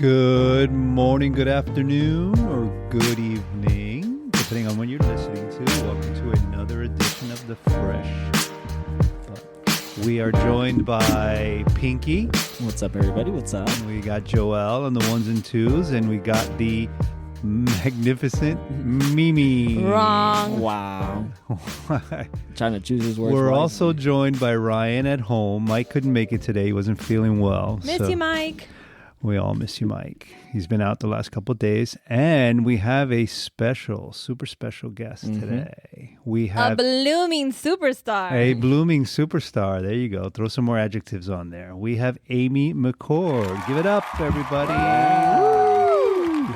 Good morning, good afternoon, or good evening, depending on when you're listening to. Welcome to another edition of The Fresh. We are joined by Pinky. What's up, everybody? What's up? We got Joel on the ones and twos, and we got the magnificent Mimi. Wrong. Wow. Trying to choose his words. We're wisely. also joined by Ryan at home. Mike couldn't make it today. He wasn't feeling well. Miss you, Mike. We all miss you, Mike. He's been out the last couple of days. And we have a super special guest today. We have a blooming superstar. a blooming superstar. There you go. Throw some more adjectives on there. We have Amy McCord. Give it up, everybody.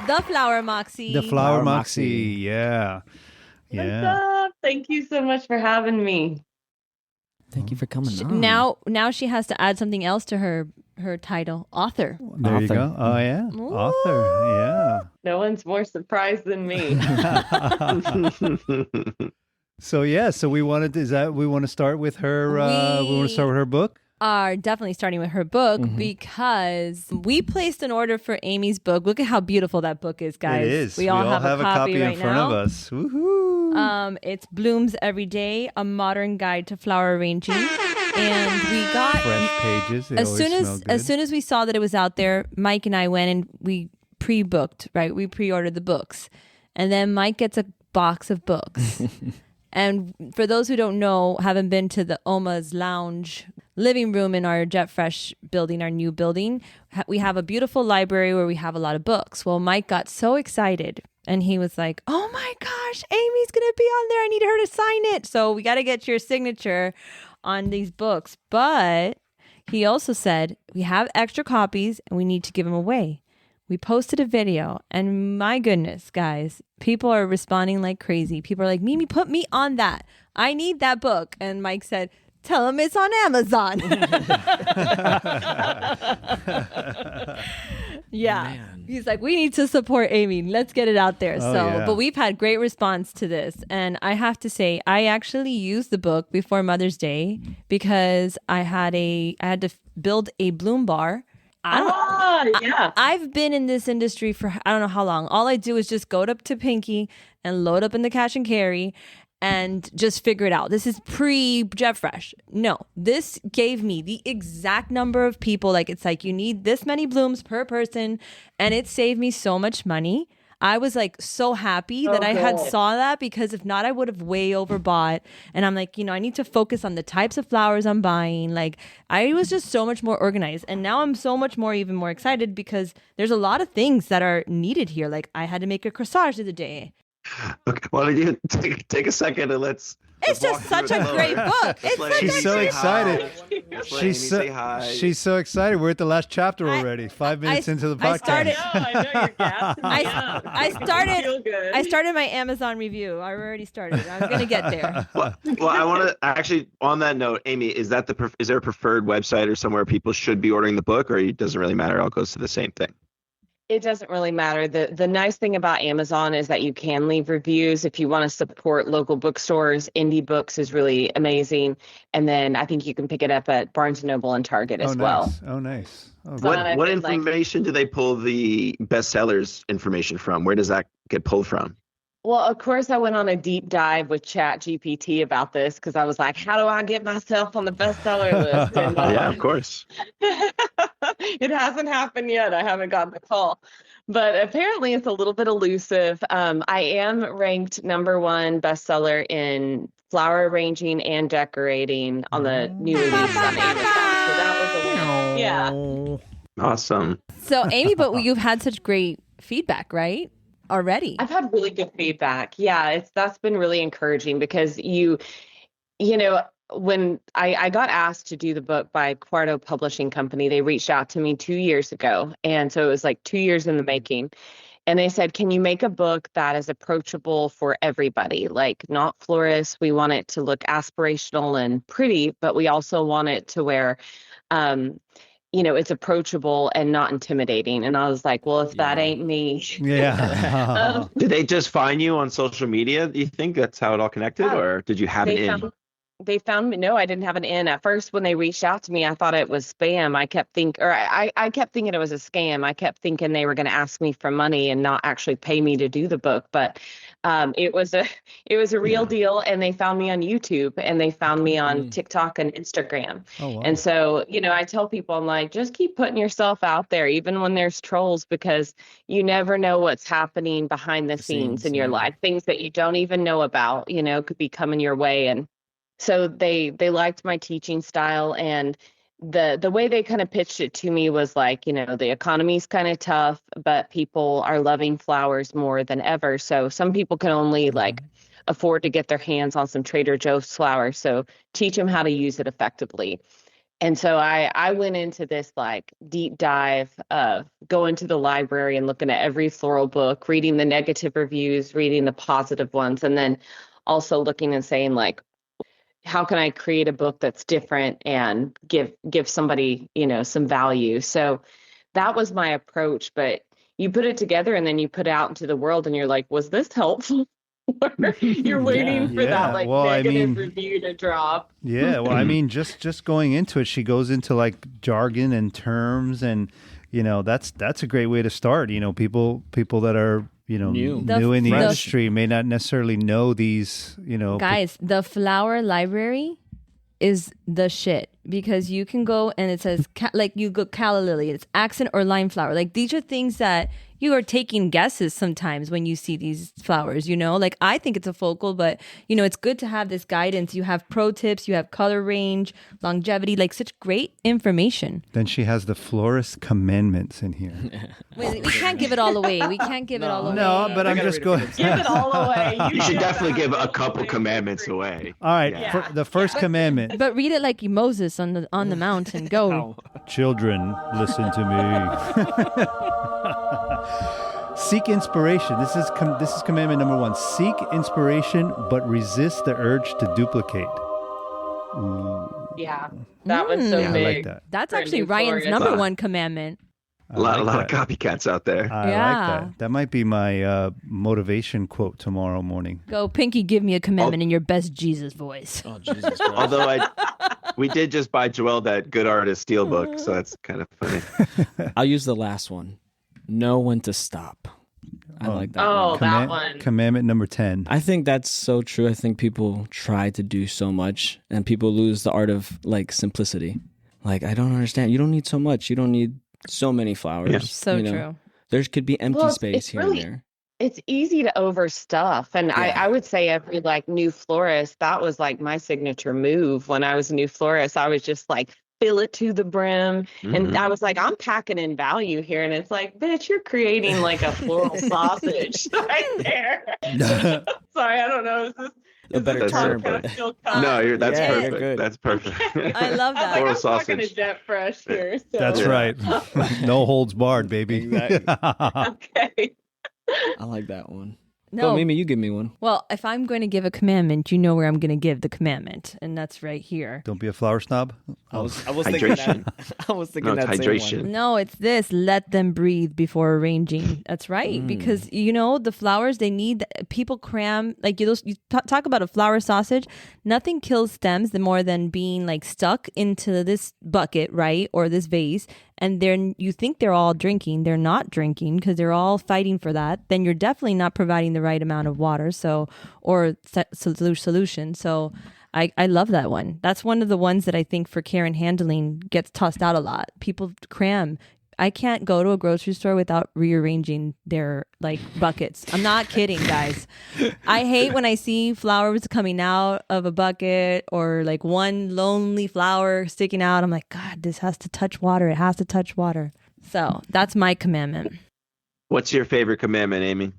The flower Moxie. The flower Moxie. Yeah. What's up? Thank you so much for having me. Thank you for coming on. Now she has to add something else to her title, author. There you go. Oh, yeah. Ooh. Author. No one's more surprised than me. Yeah. So we want to start with her. We want to start with her book. Are definitely starting with her book because we placed an order for Amy's book. Look at how beautiful that book is, guys. It is. We all have a copy right in front now. of us. Woohoo! It's Blooms Every Day, a modern guide to flower arranging. And we got Fresh pages. They as always smell good. soon as we saw that it was out there, Mike and I went and we pre-booked, right? We pre-ordered the books. And then Mike gets a box of books. And for those who don't know, haven't been to the Oma's Lounge living room in our Jet Fresh building, our new building, we have a beautiful library where we have a lot of books. Well, Mike got so excited and he was like, oh my gosh, Amy's going to be on there. I need her to sign it. So we got to get your signature on these books. But he also said, we have extra copies and we need to give them away. We posted a video and my goodness, guys, people are responding like crazy. People are like, Mimi, put me on that. I need that book. And Mike said, tell him it's on Amazon. Yeah. Man. He's like, we need to support Amy. Let's get it out there. Yeah. But we've had great response to this. And I have to say, I actually used the book before Mother's Day because I had to build a bloom bar. Yeah. I've been in this industry for I don't know how long. All I do is just go up to Pinky and load up in the cash and carry and just figure it out. This is pre-Jet Fresh. No, this gave me the exact number of people. Like, it's like you need this many blooms per person, and it saved me so much money. I was like so happy that I had saw that, because if not, I would have way overbought. And I'm like, I need to focus on the types of flowers I'm buying. Like, I was just so much more organized. And now I'm so much more, even more excited because there's a lot of things that are needed here. Like, I had to make a corsage the other day. Okay, why don't you take a second and let's It's just such a great book. It's such She's a so great excited. She's She's so excited. We're at the last chapter already. 5 minutes into the podcast. I know you're gassing me up. I feel good. I started my Amazon review. I already started. I'm going to get there. Well, I want to actually, on that note, Amy, is there a preferred website or somewhere people should be ordering the book, or it doesn't really matter? It all goes to the same thing. It doesn't really matter. The nice thing about Amazon is that you can leave reviews if you want to support local bookstores. Indie Books is really amazing. And then I think you can pick it up at Barnes & Noble and Target as well. Oh, nice. Oh, What information do they pull the bestsellers information from? Where does that get pulled from? Well, of course, I went on a deep dive with ChatGPT about this because I was like, how do I get myself on the bestseller list? And, Yeah, of course. It hasn't happened yet. I haven't gotten the call. But apparently it's a little bit elusive. I am ranked #1 bestseller in flower arranging and decorating on the new release on Amazon. So that was a win. Yeah. Awesome. So, Amy, but you've had such great feedback, right? Already. I've had really good feedback. Yeah, that's been really encouraging because you know, when I got asked to do the book by Quarto Publishing Company, they reached out to me 2 years ago. And so it was like 2 years in the making. And they said, can you make a book that is approachable for everybody? Like, not florists. We want it to look aspirational and pretty, but we also want it to where it's approachable and not intimidating. And I was like, well, if that ain't me. Yeah. Did they just find you on social media? Do you think that's how it all connected, or did you have it in? they found me. No, I didn't have an N. At first, when they reached out to me, I thought it was spam. I kept thinking it was a scam. I kept thinking they were going to ask me for money and not actually pay me to do the book. But it was a it was a real deal. And they found me on YouTube and they found me on TikTok and Instagram. Oh, wow. And so, I tell people, I'm like, just keep putting yourself out there, even when there's trolls, because you never know what's happening behind the scenes in your life. Things that you don't even know about, could be coming your way. And so they liked my teaching style, and the way they kind of pitched it to me was like, the economy's kind of tough, but people are loving flowers more than ever. So some people can only like afford to get their hands on some Trader Joe's flowers. So teach them how to use it effectively. And so I went into this like deep dive of going to the library and looking at every floral book, reading the negative reviews, reading the positive ones, and then also looking and saying like, how can I create a book that's different and give somebody, some value? So that was my approach. But you put it together and then you put it out into the world and you're like, was this helpful? You're waiting for that like negative review to drop. Yeah. Well, I mean, just going into it, she goes into like jargon and terms, and that's a great way to start. People that are new in the industry may not necessarily know these, Guys, the flower library is the shit, because you can go and it says like you go calla lily, it's accent or lime flower. Like these are things that you are taking guesses sometimes when you see these flowers, like I think it's a focal, but it's good to have this guidance. You have pro tips, you have color range, longevity, like such great information. Then she has the florist commandments in here. Wait, we can't give it all away. No, but I'm just going. Give it all away. You should definitely give a couple commandments away. All right, the first commandment. But read it like Moses on the mountain. Go. Children, listen to me. Seek inspiration. This is commandment number 1. Seek inspiration, but resist the urge to duplicate. Ooh. Yeah, that one's so big. I like that. That's actually Ryan's number 1 commandment. A lot of copycats out there. I like that. That might be my motivation quote tomorrow morning. Go, Pinky, give me a commandment in your best Jesus voice. Oh, Jesus Christ. Although we did just buy Joelle that Good Artist Steel book, so that's kind of funny. I'll use the last one. Know when to stop. I like that one. That one. Commandment number 10. I think that's so true. I think people try to do so much and people lose the art of like simplicity. Like, I don't understand. You don't need so much. You don't need so many flowers. Yeah. So true. There could be empty space here and there. It's easy to overstuff. And I would say every like new florist, that was like my signature move when I was a new florist. I was just like, fill it to the brim. Mm-hmm. And I was like, I'm packing in value here. And it's like, bitch, you're creating like a floral sausage right there. Sorry, I don't know. Is this a better term? That's perfect. Good. That's perfect. I love that. Floral sausage. I'm talking to Jet Fresh here. So. That's right. No holds barred, baby. Exactly. Okay. I like that one. No. Go, Mimi, you give me one. Well, if I'm going to give a commandment, you know where I'm going to give the commandment, and that's right here. Don't be a flower snob. I was thinking that. I was thinking that hydration. Same one. No, it's this. Let them breathe before arranging. That's right. Because, the flowers, they need, people cram, like you talk about a flower sausage. Nothing kills stems more than being like stuck into this bucket, right? Or this vase. And then you think they're all drinking. They're not drinking because they're all fighting for that. Then you're definitely not providing the right amount of water. Or solution. So I love that one. That's one of the ones that I think for care and handling gets tossed out a lot. People cram. I can't go to a grocery store without rearranging their like buckets. I'm not kidding, guys. I hate when I see flowers coming out of a bucket or like one lonely flower sticking out. I'm like, God, this has to touch water. It has to touch water. So that's my commandment. What's your favorite commandment, Amy?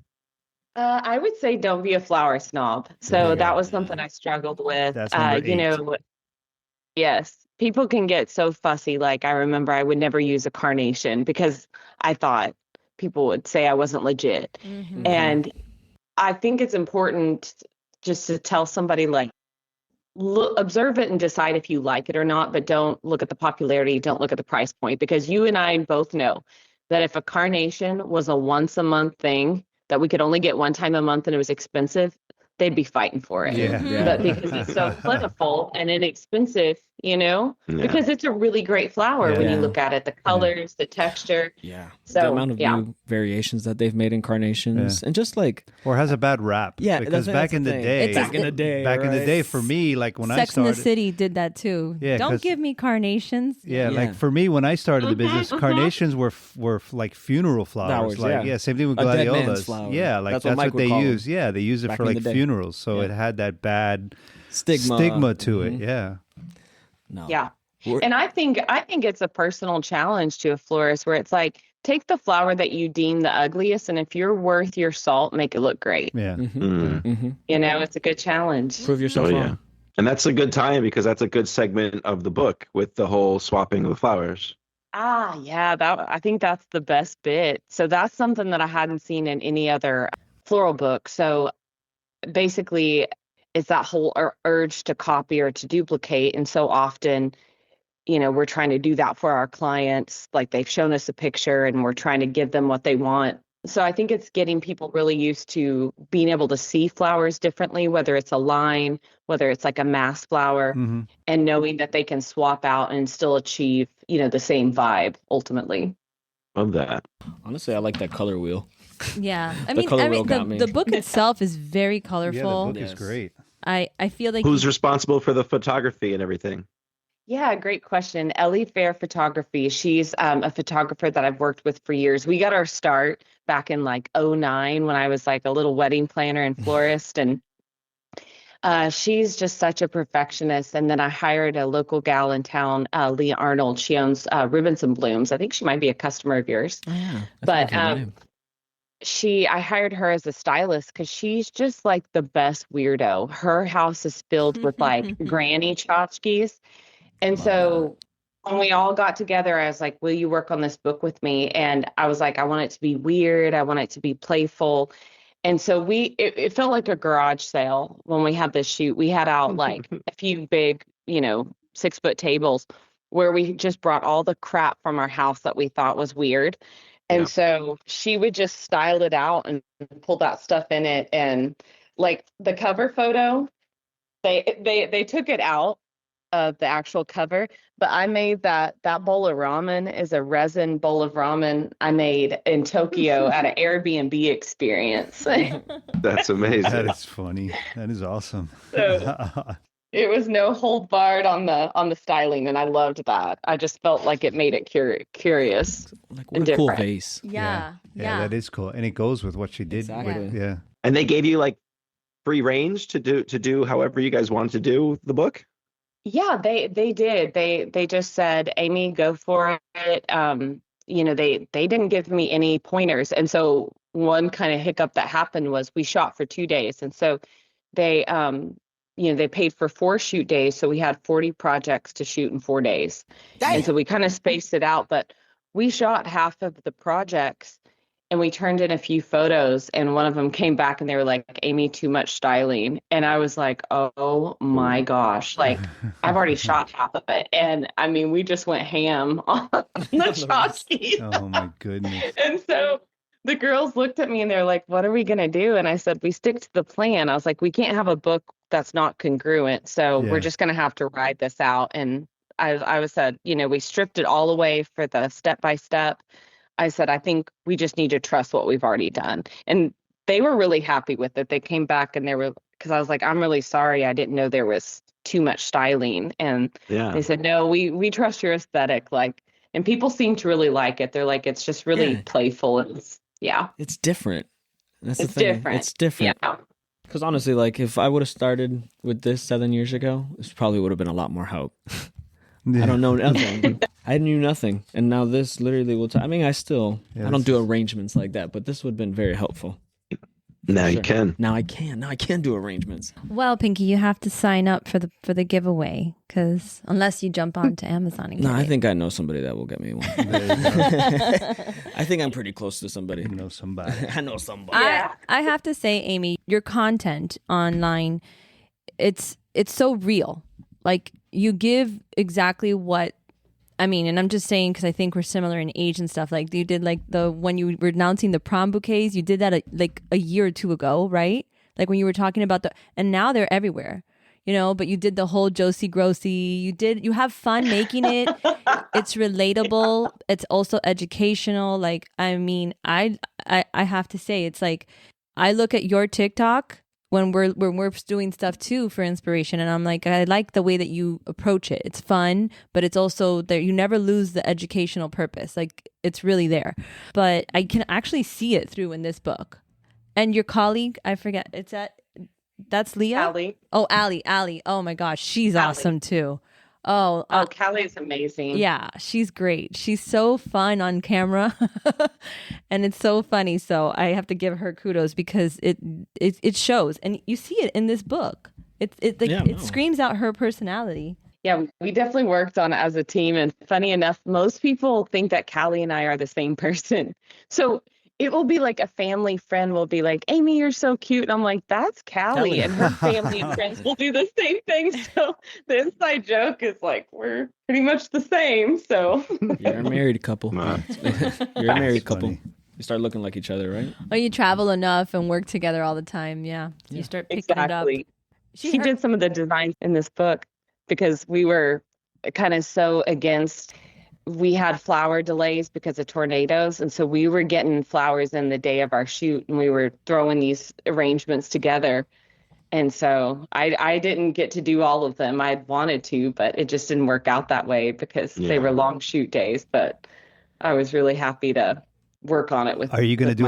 I would say don't be a flower snob. So that was something I struggled with. That's number 8. Yes. People can get so fussy. Like I remember I would never use a carnation because I thought people would say I wasn't legit. Mm-hmm. And I think it's important just to tell somebody like, observe it and decide if you like it or not, but don't look at the popularity. Don't look at the price point, because you and I both know that if a carnation was a once a month thing that we could only get one time a month and it was expensive, they'd be fighting for it. Yeah. Yeah. But because it's so plentiful and inexpensive, because it's a really great flower when you look at it, the colors, the texture. Yeah. So, the amount of new variations that they've made in carnations and just like or has a bad rap. Yeah, because back in the day, Back in the day, for me, like when Sex I started, in the City did that too. Yeah, Don't give me carnations. Yeah, Yeah. like for me, when I started the business, carnations were like funeral flowers. Flowers, Like same thing with A dead man's gladiolas. flower. Yeah, like That's that's, what Mike what they would call use. Yeah, they use it back for in like the day. funerals, so Yeah. it had that bad stigma to it. No. Yeah. We're- And I think it's a personal challenge to a florist where it's like, take the flower that you deem the ugliest, and if you're worth your salt, make it look great. Yeah. It's a good challenge. Prove yourself wrong. And that's a good time because that's a good segment of the book with the whole swapping of the flowers. Yeah, I think that's the best bit. So that's something that I hadn't seen in any other floral book. So basically, it's that whole urge to copy or to duplicate. And so often, we're trying to do that for our clients. Like they've shown us a picture and we're trying to give them what they want. So I think it's getting people really used to being able to see flowers differently, whether it's a line, whether it's like a mass flower, and knowing that they can swap out and still achieve, the same vibe ultimately. Love that. Honestly, I like that color wheel. Yeah. color wheel got me. The book itself is very Yeah, the colorful. book is great. I feel like Who's responsible for the photography and everything? Yeah, great question. Ellie Fair Photography. She's a photographer that I've worked with for years. We got our start back in like '09 when I was like a little wedding planner and florist. And she's just such a perfectionist. And then I hired a local gal in town, Leah Arnold. She owns Ribbons and Blooms. I think she might be a customer of yours. Oh, yeah. But I hired her as a stylist because she's just like the best weirdo. Her house is filled with like granny tchotchkes. And so when we all got together, I was like, will you work on this book with me? And I was like, I want it to be weird. I want it to be playful. And so it felt like a garage sale when we had this shoot. We had out like a few big, 6-foot tables where we just brought all the crap from our house that we thought was weird. And so she would just style it out and pull that stuff in it. And like the cover photo, they took it out of the actual cover, but I made that bowl of ramen is a resin bowl of ramen I made in Tokyo at an Airbnb experience. That's amazing. That is funny. That is awesome. So it was no hold barred on the styling, and I loved that. I just felt like it made it curious. Like and what a cool different. vase. yeah. That is cool, and it goes with what she did. Exactly. Yeah. And they gave you like free range to do however you guys wanted to do the book? Yeah, they did. They just said, Amy, go for it. They didn't give me any pointers. And so one kind of hiccup that happened was we shot for 2 days. And so they they paid for 4 shoot days. So we had 40 projects to shoot in 4 days. Damn. And so we kind of spaced it out, but we shot half of the projects and we turned in a few photos, and one of them came back and they were like, Amy, too much styling. And I was like, oh my gosh, like I've already shot half of it. And I mean, we just went ham on the tchotchkes. Oh my goodness. And so the girls looked at me and they're like, what are we going to do? And I said, we stick to the plan. I was like, we can't have a book that's not congruent. So we're just going to have to ride this out. And I said, we stripped it all away for the step-by-step. I said, I think we just need to trust what we've already done. And they were really happy with it. They came back and because I was like, I'm really sorry. I didn't know there was too much styling. And they said, no, we trust your aesthetic. And people seem to really like it. They're like, it's just really playful. It's different. That's it's the thing. different. It's different. Yeah. Because honestly, like if I would have started with this 7 years ago, this probably would have been a lot more help. I don't know nothing. I knew nothing. And now this literally will I mean, I don't do arrangements like that, but this would have been very helpful. Now you can. Now I can do arrangements. Well, Pinky, you have to sign up for the giveaway, because unless you jump onto Amazon and get I it. think I know somebody that will get me one. There you go. I think I'm pretty close to somebody. You know somebody. I know somebody. I have to say, Amy, your content online, it's so real. Like you give exactly what, I mean, and I'm just saying because I think we're similar in age and stuff. Like you did when you were announcing the prom bouquets, you did that like a year or two ago, right? Like when you were talking about and now they're everywhere, but you did the whole Josie Grossi. You have fun making it. It's relatable. It's also educational. Like, I mean, I have to say, it's like, I look at your TikTok when we're doing stuff too for inspiration, and I'm like, I like the way that you approach it. It's fun, but it's also there. You never lose the educational purpose. Like, it's really there. But I can actually see it through in this book. And your colleague, I forget, that's Leah? Allie. Oh, Allie. Oh my gosh, she's Allie. awesome too. Oh, Callie's amazing. Yeah, she's great. She's so fun on camera, and it's so funny. So I have to give her kudos because it shows, and you see it in this book. It screams out her personality. Yeah, we definitely worked on it as a team. And funny enough, most people think that Callie and I are the same person. So it will be like a family friend will be like, Amy, you're so cute. And I'm like, that's Callie. And her family and friends will do the same thing. So the inside joke is like, we're pretty much the same. So you're a married couple. You're a married couple. You start looking like each other, right? Or you travel enough and work together all the time. Yeah. You start picking it up. She did some of the designs in this book because we were kind of so against. We had flower delays because of tornadoes. And so we were getting flowers in the day of our shoot, and we were throwing these arrangements together. And so I didn't get to do all of them. I wanted to, but it just didn't work out that way because they were long shoot days. But I was really happy to work on it with. Are you going to do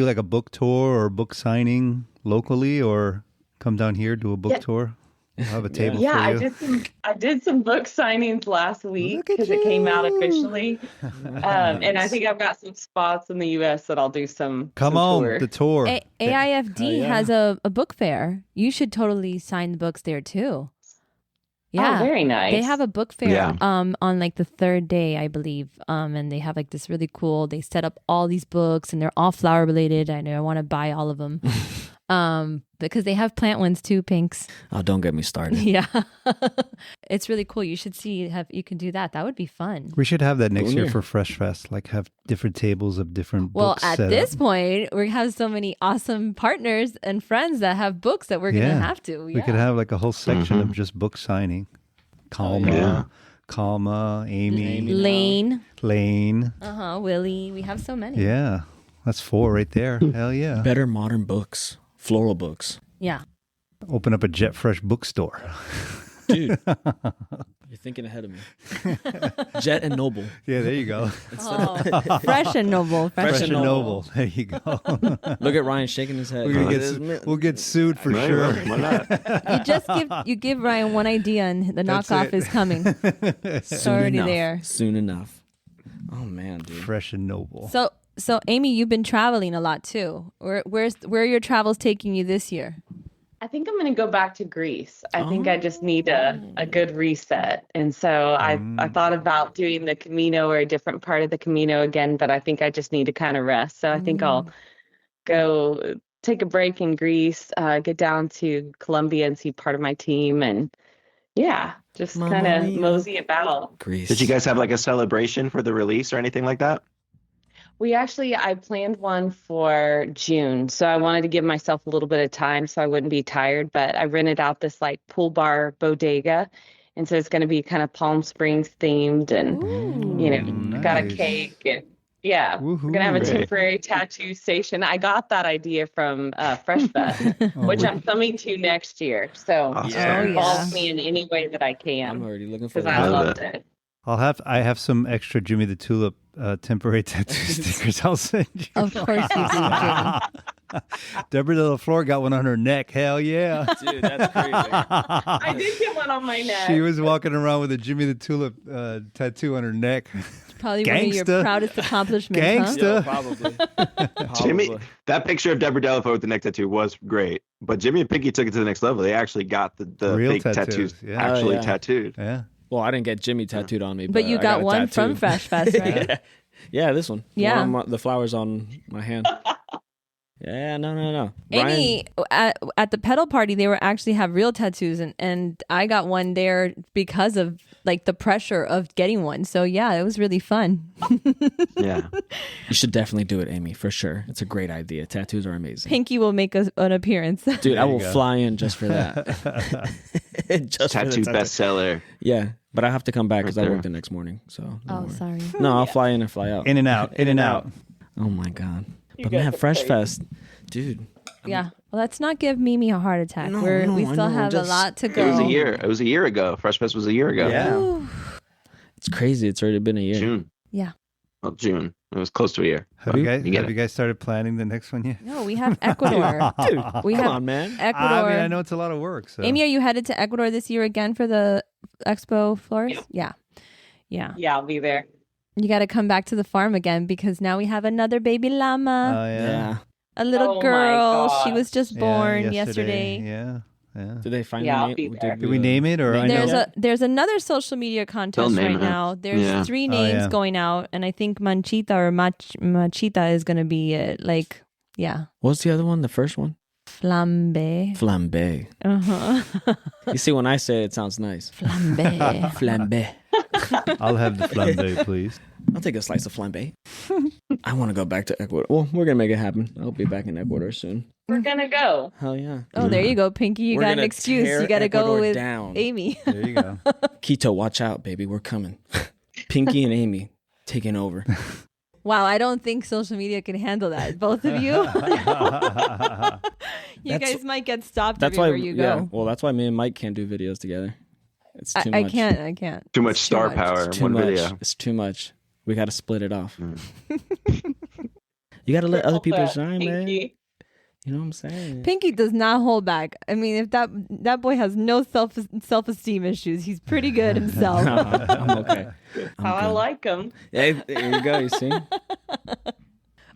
like a book tour or book signing locally, or come down here, do a book tour? I'll have a table for you. I did some book signings last week because it came out officially. Nice. And I think I've got some spots in the U.S. that I'll do some. The tour. AIFD has a book fair. You should totally sign the books there too. Yeah, oh, very nice. They have a book fair on like the third day, I believe. And they have like this really cool. They set up all these books, and they're all flower related. I know I want to buy all of them. Because they have plant ones too, Pinks. Oh, don't get me started. Yeah. It's really cool. You should see you can do that. That would be fun. We should have that next year for Fresh Fest, like have different tables of different books. Well, at this point, we have so many awesome partners and friends that have books that we're going to have to. We could have like a whole section of just book signing. Kalma, Amy. Lane. Willie. We have so many. Yeah. That's 4 right there. Hell yeah. Better modern books. Floral books. Yeah. Open up a Jet Fresh bookstore. Dude, you're thinking ahead of me. Jet and Noble. Yeah, there you go. Fresh and Noble. Fresh and Noble. There you go. Look at Ryan shaking his head. We'll get sued for sure. Why not? You give Ryan one idea, and the knockoff is coming. It's already there. Soon enough. Oh man, dude. Fresh and Noble. So Amy, you've been traveling a lot too. Where are your travels taking you this year? I think I'm going to go back to Greece. I think I just need a good reset. And so I thought about doing the Camino or a different part of the Camino again, but I think I just need to kind of rest. So I think I'll go take a break in Greece, get down to Colombia and see part of my team, and just kind of mosey about. Greece. Did you guys have like a celebration for the release or anything like that? I planned one for June. So I wanted to give myself a little bit of time so I wouldn't be tired. But I rented out this like pool bar bodega. And so it's going to be kind of Palm Springs themed, and, got a cake. And we're going to have a temporary tattoo station. I got that idea from Fresh Fest, which I'm coming to next year. So involve me in any way that I can. I'm already looking for because I loved it. I have some extra Jimmy the Tulip temporary tattoo stickers I'll send you. Of course you do, Jimmy. Deborah De La Flor got one on her neck. Hell yeah. Dude, that's crazy. I did get one on my neck. She was walking around with a Jimmy the Tulip tattoo on her neck. Probably one of your proudest accomplishments, Gangsta. Huh? Probably. Jimmy, that picture of Deborah De La Flor with the neck tattoo was great. But Jimmy and Pinky took it to the next level. They actually got the real fake tattoos tattooed. Yeah. Well, I didn't get Jimmy tattooed on me. But you got one from Fresh Fest, right? Yeah, this one. Yeah. The flowers on my hand. Yeah, no. Amy, at the Petal party, they were actually have real tattoos, and I got one there because of like the pressure of getting one. So yeah, it was really fun. Yeah. You should definitely do it, Amy, for sure. It's a great idea. Tattoos are amazing. Pinky will make an appearance. Dude, I will fly in just for that. Just for the Tattoo bestseller. Yeah, but I have to come back because Right I there. work the next morning. So don't Oh, worry. sorry. No, I'll fly in and fly out. In and out. In and out. Oh my god. You But guys man, are Fresh crazy. Fest, dude. Yeah. Well, let's not give Mimi a heart attack. No, We I still know, have just- a lot to It go. was a year. It was a year ago. Fresh Fest was a year ago. Yeah. Ooh. It's crazy. It's already been a year. June. Yeah. Well, June. It was close to a year. Have you get it. guys started planning the next one yet? No, we have Ecuador. Dude, We come have on, man. Ecuador. I mean, I know it's a lot of work. So. Amy, are you headed to Ecuador this year again for the Expo Flores? Yeah. Yeah. Yeah, I'll be there. You got to come back to the farm again because now we have another baby llama, Oh, yeah. Yeah. a little Oh my girl. She gosh. was just Yeah, born yesterday. Yeah. Yeah. Did they find Yeah, the I'll name? be there. Did we name it or I know? There's another social media contest name right it. now. There's Yeah. 3 Oh, names yeah. going out, and I think Manchita or Machita is going to be it. Like, yeah, What's the other one? The first one? flambe. Flambe. Uh-huh. You see, when I say it, it sounds nice. Flambe. Flambe. I'll have the flambe, please. I'll take a slice of flambe. I want to go back to Ecuador. Well, we're going to make it happen. I'll be back in Ecuador soon. We're gonna go. Hell yeah. Oh, there you go, Pinky. You We're got an gonna excuse. tear You got to go Ecuador with down. Amy. There you go. Quito, watch out, baby. We're coming. Pinky and Amy taking over. Wow, I don't think social media can handle that. Both of you. You That's- guys might get stopped That's why, everywhere you yeah. go. Well, that's why me and Mike can't do videos together. It's too I much. can't. Too much It's star much. power It's in too one much. video. It's too much. We got to split it off. Mm. You got to let other people That shine, man. pinky. You know what I'm saying? Pinky does not hold back. I mean, if that boy has no self-esteem issues, he's pretty good himself. No, I'm okay. I'm How I good. like them. Hey, there you go. You see?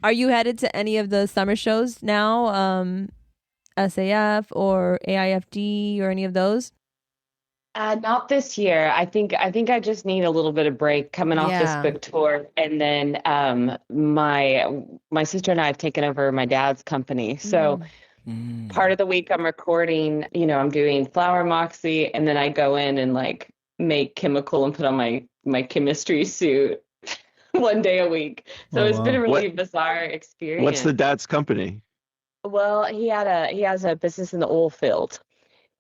Are you headed to any of the summer shows now? SAF or AIFD or any of those? Not this year. I think I just need a little bit of break coming off Yeah. this book tour, and then my sister and I have taken over my dad's company. So Mm. part of the week I'm recording. I'm doing flower Moxie, and then I go in and like make chemical and put on my chemistry suit one day a week. So Oh, it's been a wow. really bizarre experience. What's the dad's company? Well, he has a business in the oil field,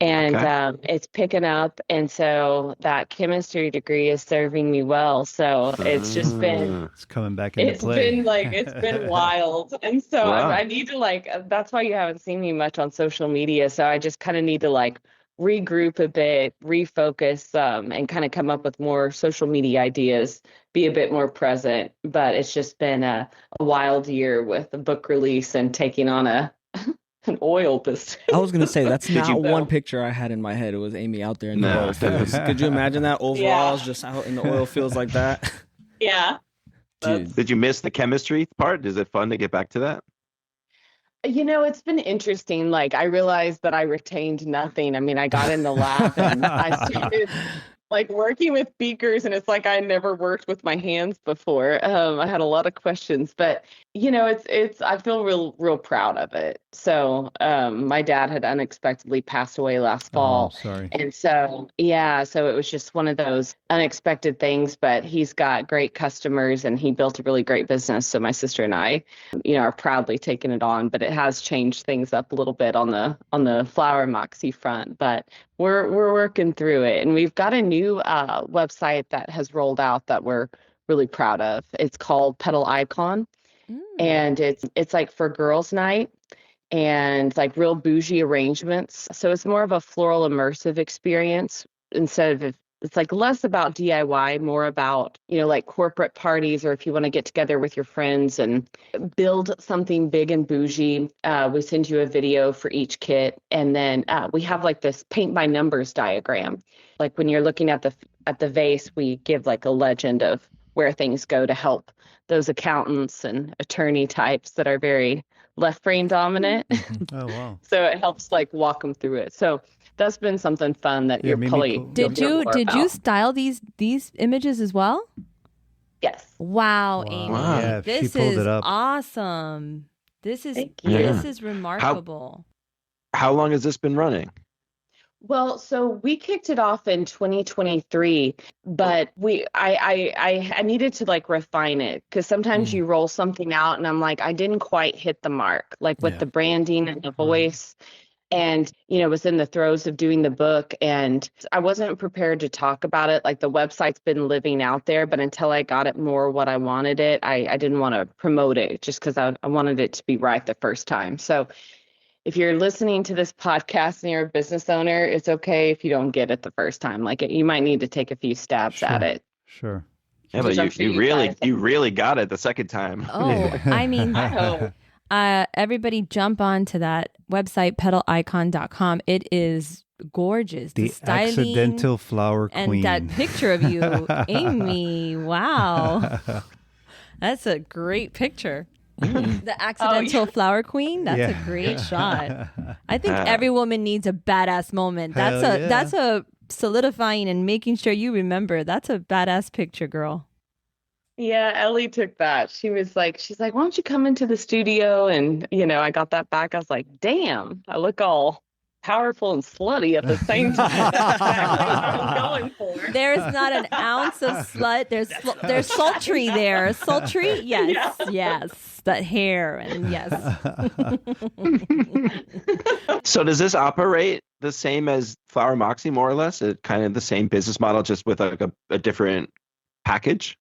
and Okay. it's picking up, and so that chemistry degree is serving me well. So it's just been Ah. It's coming back into it's play. been like it's been wild, and so Wow. I need to like that's why you haven't seen me much on social media. So I just kind of need to like regroup a bit, refocus, and kind of come up with more social media ideas, be a bit more present. But it's just been a wild year with the book release and taking on an oil business. I was gonna say that's not you- one picture I had in my head. It was Amy out there in the No. oil fields. Could you imagine that? Overalls, just out in the oil fields like that. Yeah. Dude, Did you miss the chemistry part? Is it fun to get back to that? It's been interesting. Like, I realized that I retained nothing. I mean, I got in the lab and I started like working with beakers, and it's like I never worked with my hands before. I had a lot of questions, but it's I feel real proud of it. So, my dad had unexpectedly passed away last fall. Oh, sorry. And so, yeah, so it was just one of those unexpected things, but he's got great customers and he built a really great business. So my sister and I, are proudly taking it on, but it has changed things up a little bit on the flower Moxie front, but we're working through it. And we've got a new website that has rolled out that we're really proud of. It's called Petal Icon, and it's like for girls' night and like real bougie arrangements. So it's more of a floral immersive experience instead of it's like less about DIY, more about, like corporate parties, or if you want to get together with your friends and build something big and bougie. We send you a video for each kit. And then we have like this paint by numbers diagram. Like when you're looking at the vase, we give like a legend of where things go to help those accountants and attorney types that are very left brain dominant. Oh, wow. So it helps like walk them through it. So that's been something fun that Yeah, you're Mimi, probably cool. you'll Did hear you more did you about. style these images as well? Yes. Wow, Wow. Amy. Wow. Yeah, she This pulled is it up. awesome. This is Thank you. this is remarkable. How long has this been running? Well, so we kicked it off in 2023, but I needed to like refine it because sometimes you roll something out and I'm like, I didn't quite hit the mark, like with the branding and the voice. And, was in the throes of doing the book and I wasn't prepared to talk about it. Like the website's been living out there, but until I got it more what I wanted it, I didn't want to promote it just because I wanted it to be right the first time. So if you're listening to this podcast and you're a business owner, it's okay if you don't get it the first time. Like you might need to take a few stabs at it. Sure. Yeah, but you really got it the second time. Oh, I mean, I hope. Everybody jump on to that website, petalicon.com. It is gorgeous. The styling accidental flower and queen. that picture of you, Amy. Wow. That's a great picture. The accidental flower queen. That's a great shot. I think every woman needs a badass moment. That's a solidifying and making sure you remember. That's a badass picture, girl. Yeah, Ellie took that. She's like, why don't you come into the studio? And, I got that back. I was like, damn, I look all powerful and slutty at the same time. That's exactly what I was going for. There's not an ounce of slut. There's sultry there. Sultry? Yes. That hair and yes. So does this operate the same as Flower Moxie, more or less? It kind of the same business model, just with a different package?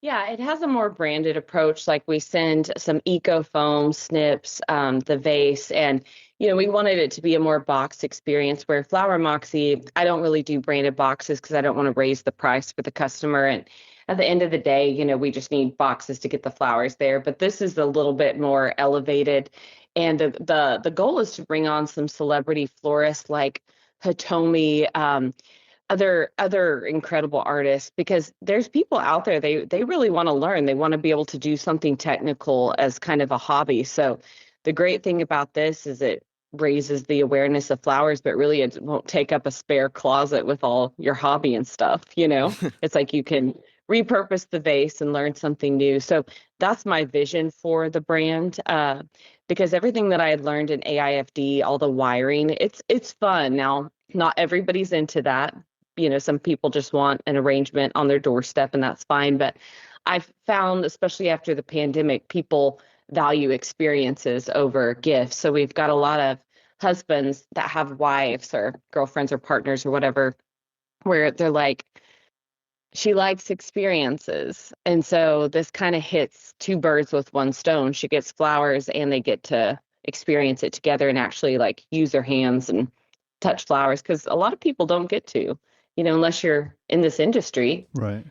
Yeah, it has a more branded approach. Like we send some eco foam snips, the vase, and we wanted it to be a more box experience where Flower Moxie, I don't really do branded boxes because I don't want to raise the price for the customer. And at the end of the day, we just need boxes to get the flowers there. But this is a little bit more elevated. And the goal is to bring on some celebrity florists like Hitomi, other incredible artists, because there's people out there, they really want to learn. They want to be able to do something technical as kind of a hobby. So the great thing about this is it raises the awareness of flowers, but really it won't take up a spare closet with all your hobby and stuff. It's like you can repurpose the vase and learn something new. So that's my vision for the brand, because everything that I had learned in AIFD, all the wiring, it's fun. Now, not everybody's into that. Some people just want an arrangement on their doorstep, and that's fine. But I've found, especially after the pandemic, people value experiences over gifts. So we've got a lot of husbands that have wives or girlfriends or partners or whatever, where they're like, she likes experiences. And so this kind of hits two birds with one stone. She gets flowers and they get to experience it together and actually like use their hands and touch flowers, because a lot of people don't get to, unless you're in this industry. Right.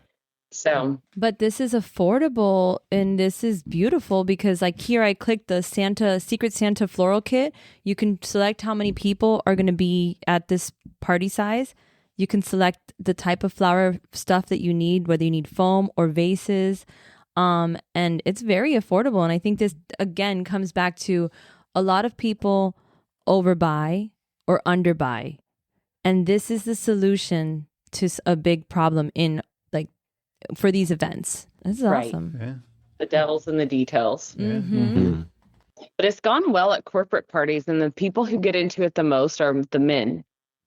So, but this is affordable and this is beautiful because like here I clicked the Secret Santa floral kit. You can select how many people are going to be at this party size. You can select the type of flower stuff that you need, whether you need foam or vases. And it's very affordable. And I think this again comes back to a lot of people overbuy or underbuy. And this is the solution to a big problem for these events. This is awesome. Yeah. The devil's in the details. Yeah. Mm-hmm. But it's gone well at corporate parties, and the people who get into it the most are the men,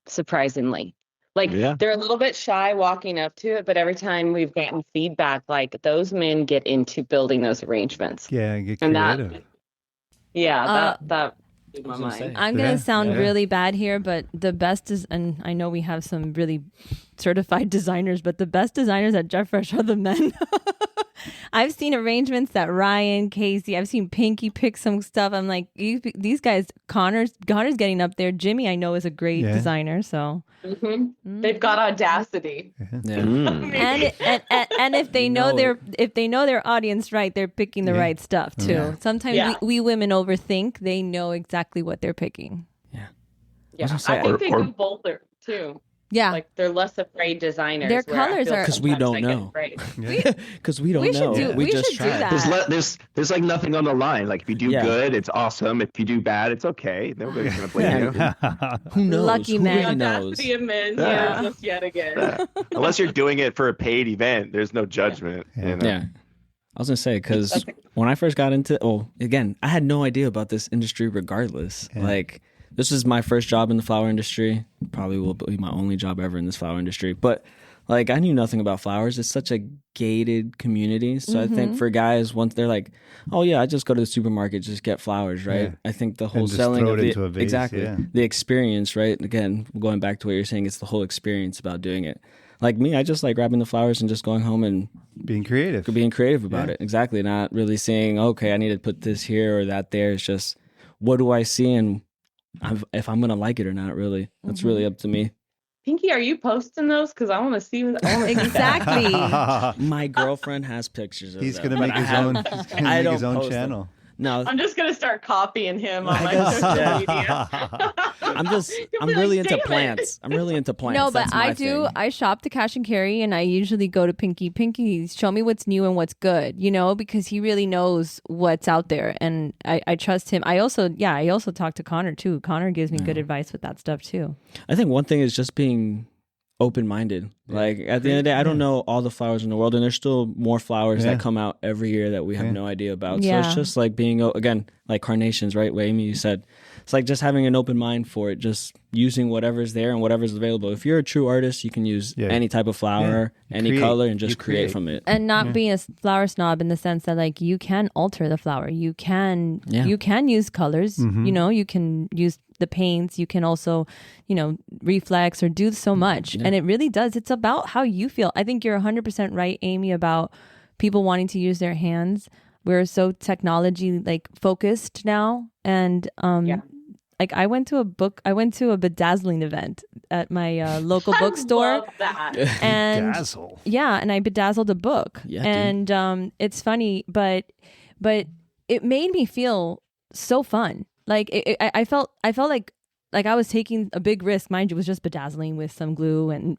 surprisingly. They're a little bit shy walking up to it, but every time we've gotten feedback, like those men get into building those arrangements. Yeah, get And creative. that blew my mind. I'm going to sound really bad here, but the best is, and I know we have some really certified designers, but the best designers at Jeff Fresh are the men. I've seen arrangements that Ryan, Casey, I've seen Pinky pick some stuff. I'm like, these guys, Connor's getting up there. Jimmy, I know, is a great designer. So They've got audacity. Yeah. and if they know their audience right, they're picking the right stuff too. Yeah. Sometimes we women overthink. They know exactly what they're picking. Yeah, I think they do bolder too. Yeah, like they're less afraid designers. Their colors are because we don't know. Because we don't know. We just should tried. do that. There's like nothing on the line. Like if you do good, it's awesome. If you do bad, it's okay. Nobody's gonna blame you. Who knows? Lucky Who man. really knows? Audacity of men. Yeah, just yet again. Unless you're doing it for a paid event, there's no judgment. You know? Yeah. I was gonna say, because when I first got into, again, I had no idea about this industry. Regardless, like this is my first job in the flower industry. Probably will be my only job ever in this flower industry. But like, I knew nothing about flowers. It's such a gated community. So I think for guys, once they're like, oh yeah, I just go to the supermarket, just get flowers, right? I think the whole selling of the experience, right? Again, going back to what you're saying, it's the whole experience about doing it. Like me, I just like grabbing the flowers and just going home and being creative about it. Exactly. Not really saying, okay, I need to put this here or that there. It's just, what do I see and if I'm going to like it or not, really. That's really up to me. Pinky, are you posting those? Because I want to see. Exactly. My girlfriend has pictures of He's them. Gonna make his own channel. Them. No, I'm just gonna start copying him on my social media. I'm really into plants. I'm really into plants. No, but That's my thing. I shop the cash and carry, and I usually go to Pinky. Pinky, show me what's new and what's good, because he really knows what's out there, and I trust him. I also talk to Connor too. Connor gives me good advice with that stuff too. I think one thing is just being open-minded. Like at the end of the day, I don't know all the flowers in the world, and there's still more flowers that come out every year that we have no idea about. So it's just like being, again, like carnations, right? What Amy, you said, it's like just having an open mind for it, just using whatever's there and whatever's available. If you're a true artist, you can use any type of flower, any color, and just create from it. And not being a flower snob in the sense that like you can alter the flower. You can use colors, you can use the paints, you can also, reflex or do so much. And it really does. It's about how you feel. I think you're 100% right, Amy, about people wanting to use their hands. We're so technology like focused now. And like I went to a bedazzling event at my local bookstore. Love that. And Bedazzle. and I bedazzled a book. And it's funny, but it made me feel so fun. Like I felt like I was taking a big risk. Mind you, it was just bedazzling with some glue and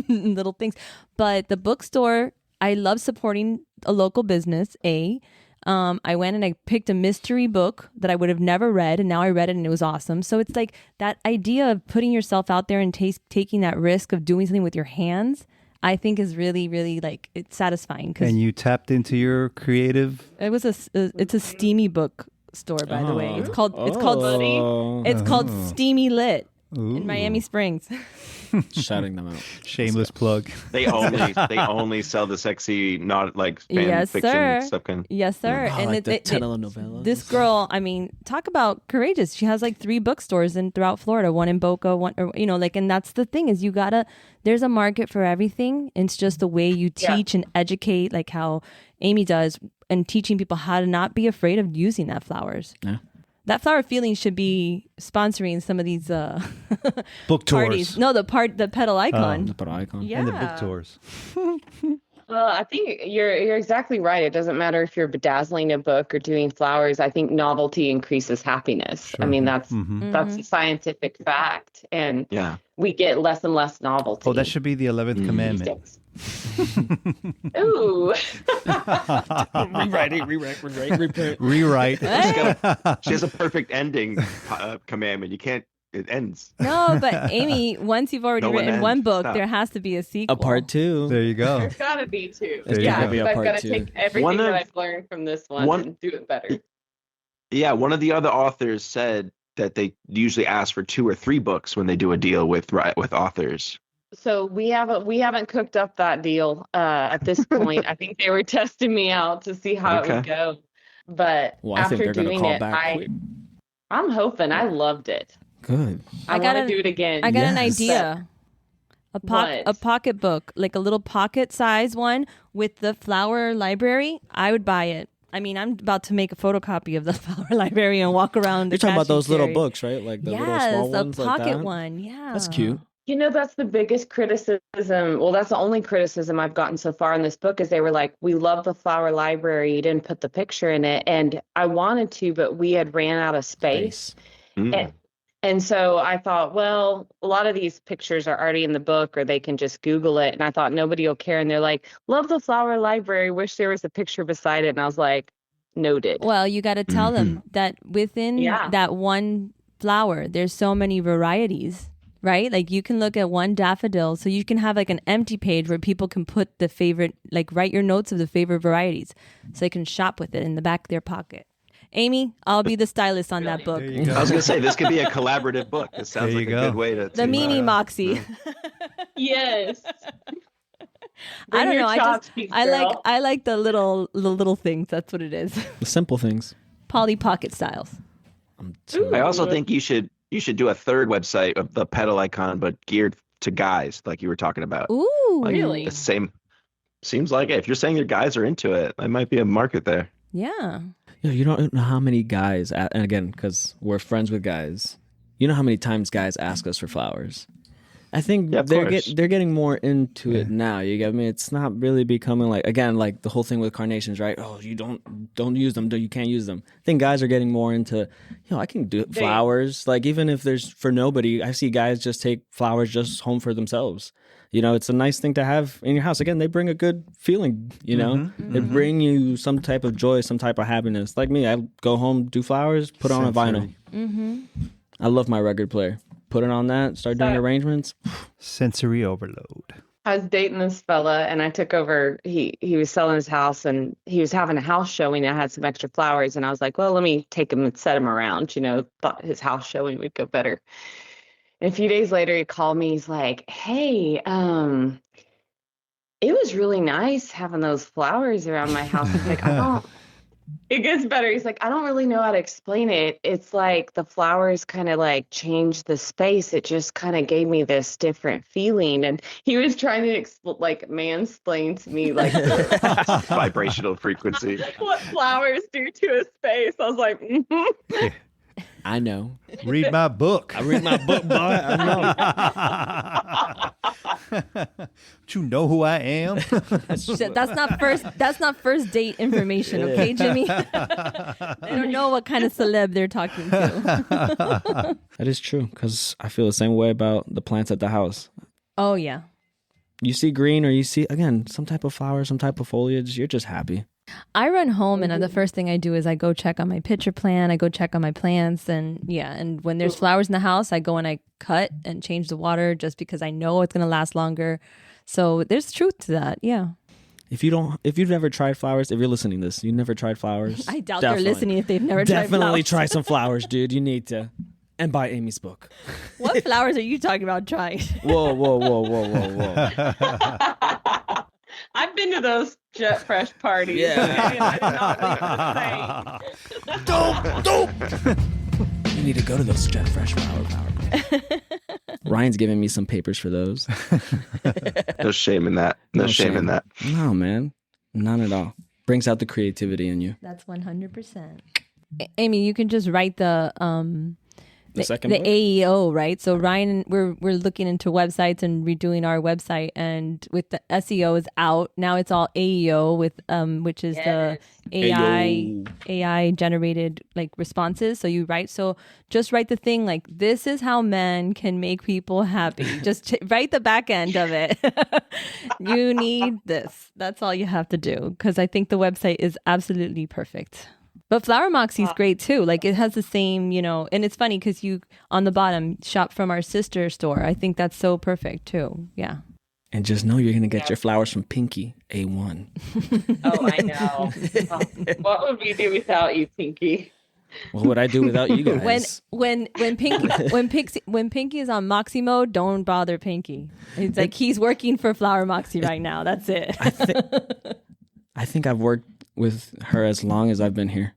little things. But the bookstore, I love supporting a local business. I went and I picked a mystery book that I would have never read, and now I read it and it was awesome. So it's like that idea of putting yourself out there and taking that risk of doing something with your hands, I think is really, really like it's satisfying. And you tapped into your creative. It's a steamy book store, by the way. It's called Steamy Lit in Miami Springs. Shouting them out. Shameless plug. They only sell the sexy, not like fan fiction stuff. Yes, sir. Oh, and like the telenovelas. This girl, I mean, talk about courageous. She has like 3 bookstores throughout Florida, one in Boca, one, and that's the thing is there's a market for everything. It's just the way you teach and educate, like how Amy does, and teaching people how to not be afraid of using that flowers. Yeah. That Flower Feeling should be sponsoring some of these book parties. tours. No, the Petal Icon. The Petal Icon. Yeah. And the book tours. Well, I think you're exactly right. It doesn't matter if you're bedazzling a book or doing flowers. I think novelty increases happess. Sure. I mean, that's a scientific fact, and we get less and less novelty. Oh, that should be the 11th commandment. Ooh. Rewrite. She has a perfect ending commandment. You can't. It ends. No, but Amy, once you've already written one book, there has to be a sequel. A part 2. There you go. There's got to be 2. There's got to be a I've part got 2. to take everything that I've learned from this one and do it better. Yeah, one of the other authors said that they usually ask for 2 or 3 books when they do a deal with authors. So we haven't cooked up that deal at this point. I think they were testing me out to see how it would go. But after doing it, I'm hoping. I loved it. Good. I gotta do it again. I got an idea. A pocket book, like a little pocket size one with the flower library. I would buy it. I mean, I'm about to make a photocopy of the flower library and walk around. You're talking about those little books, right? Like the little small ones, the pocket like that? one. Yeah, that's cute. That's the biggest criticism. Well, that's the only criticism I've gotten so far in this book is they were like, we love the flower library. You didn't put the picture in it. And I wanted to, but we had ran out of space. And so I thought, well, a lot of these pictures are already in the book or they can just Google it. And I thought nobody will care. And they're like, love the flower library. Wish there was a picture beside it. And I was like, noted. Well, you got to tell them that within that one flower, there's so many varieties. right? Like you can look at one daffodil, so you can have like an empty page where people can put the favorite, like write your notes of the favorite varieties, so they can shop with it in the back of their pocket. Amy, I'll be the stylist on that book. There you go. I was gonna say this could be a collaborative book. This sounds like a good way to. The Mimi Moxie. Yes. I don't know. I I like the little things. That's what it is. The simple things. Polly Pocket styles. I also think you should do a third website of the Petal icon, but geared to guys, like you were talking about. Ooh, Like, really? the same. Seems like it. If you're saying your guys are into it, there might be a market there. yeah. You don't know how many guys, and again, because we're friends with guys, you know how many times guys ask us for flowers. I think Yeah, of course. they're getting more into it now. You get me? It's not really becoming like, again, like the whole thing with carnations, right? Oh, you don't use them. You can't use them. I think guys are getting more into, I can do flowers. Like even if there's for nobody, I see guys just take flowers just home for themselves. It's a nice thing to have in your house. Again, they bring a good feeling, They bring you some type of joy, some type of happiness. Like me, I go home, do flowers, put on a vinyl. Mm-hmm. I love my record player. Put it on that, start doing arrangements. Sensory overload. I was dating this fella and I took over, he was selling his house and he was having a house showing that had some extra flowers. And I was like, well, let me take him and set him around, thought his house showing would go better. And a few days later, he called me. He's like, hey, it was really nice having those flowers around my house. He's like, it gets better. He's like, I don't really know how to explain it. It's like the flowers kind of like changed the space. It just kind of gave me this different feeling. And he was trying to mansplain to me like Vibrational frequency. what flowers do to a space. I was like, mm-hmm. I know. Read my book. I read my book, boy. I know. Don't you know who I am? That's not first date information, okay, Jimmy? They don't know what kind of celeb they're talking to. That is true, because I feel the same way about the plants at the house. Oh, yeah. You see green or you see, again, some type of flower, some type of foliage, you're just happy. I run home and the first thing I do is I go check on my pitcher plant. I go check on my plants and when there's flowers in the house, I go and I cut and change the water just because I know it's going to last longer. So there's truth to that. Yeah. If you've never tried flowers, if you're listening to this, you've never tried flowers. I doubt they're listening if they've never tried flowers. Definitely try some flowers, dude. You need to. And buy Amy's book. What flowers are you talking about trying? Whoa. I've been to those Jet Fresh parties. Yeah. I did not Dope. You need to go to those Jet Fresh flower power. Ryan's giving me some papers for those. No shame in that. No shame in that. No, man. None at all. Brings out the creativity in you. That's 100%. Amy, you can just write the second the book? AEO, right? So Ryan, we're looking into websites and redoing our website, and with the SEO is out now, it's all AEO with which is the AI generated like responses. So just write the thing like, this is how men can make people happy. Just write the back end of it. You need this. That's all you have to do, because I think the website is absolutely perfect. But Flower Moxie is great too. Like it has the same, and it's funny because you on the bottom shop from our sister store. I think that's so perfect too. Yeah. And just know you're going to get your flowers from Pinky, A1. Oh, I know. What would we do without you, Pinky? What would I do without you guys? When Pinky is on Moxie mode, don't bother Pinky. It's like he's working for Flower Moxie right now. That's it. I think I've worked with her as long as I've been here.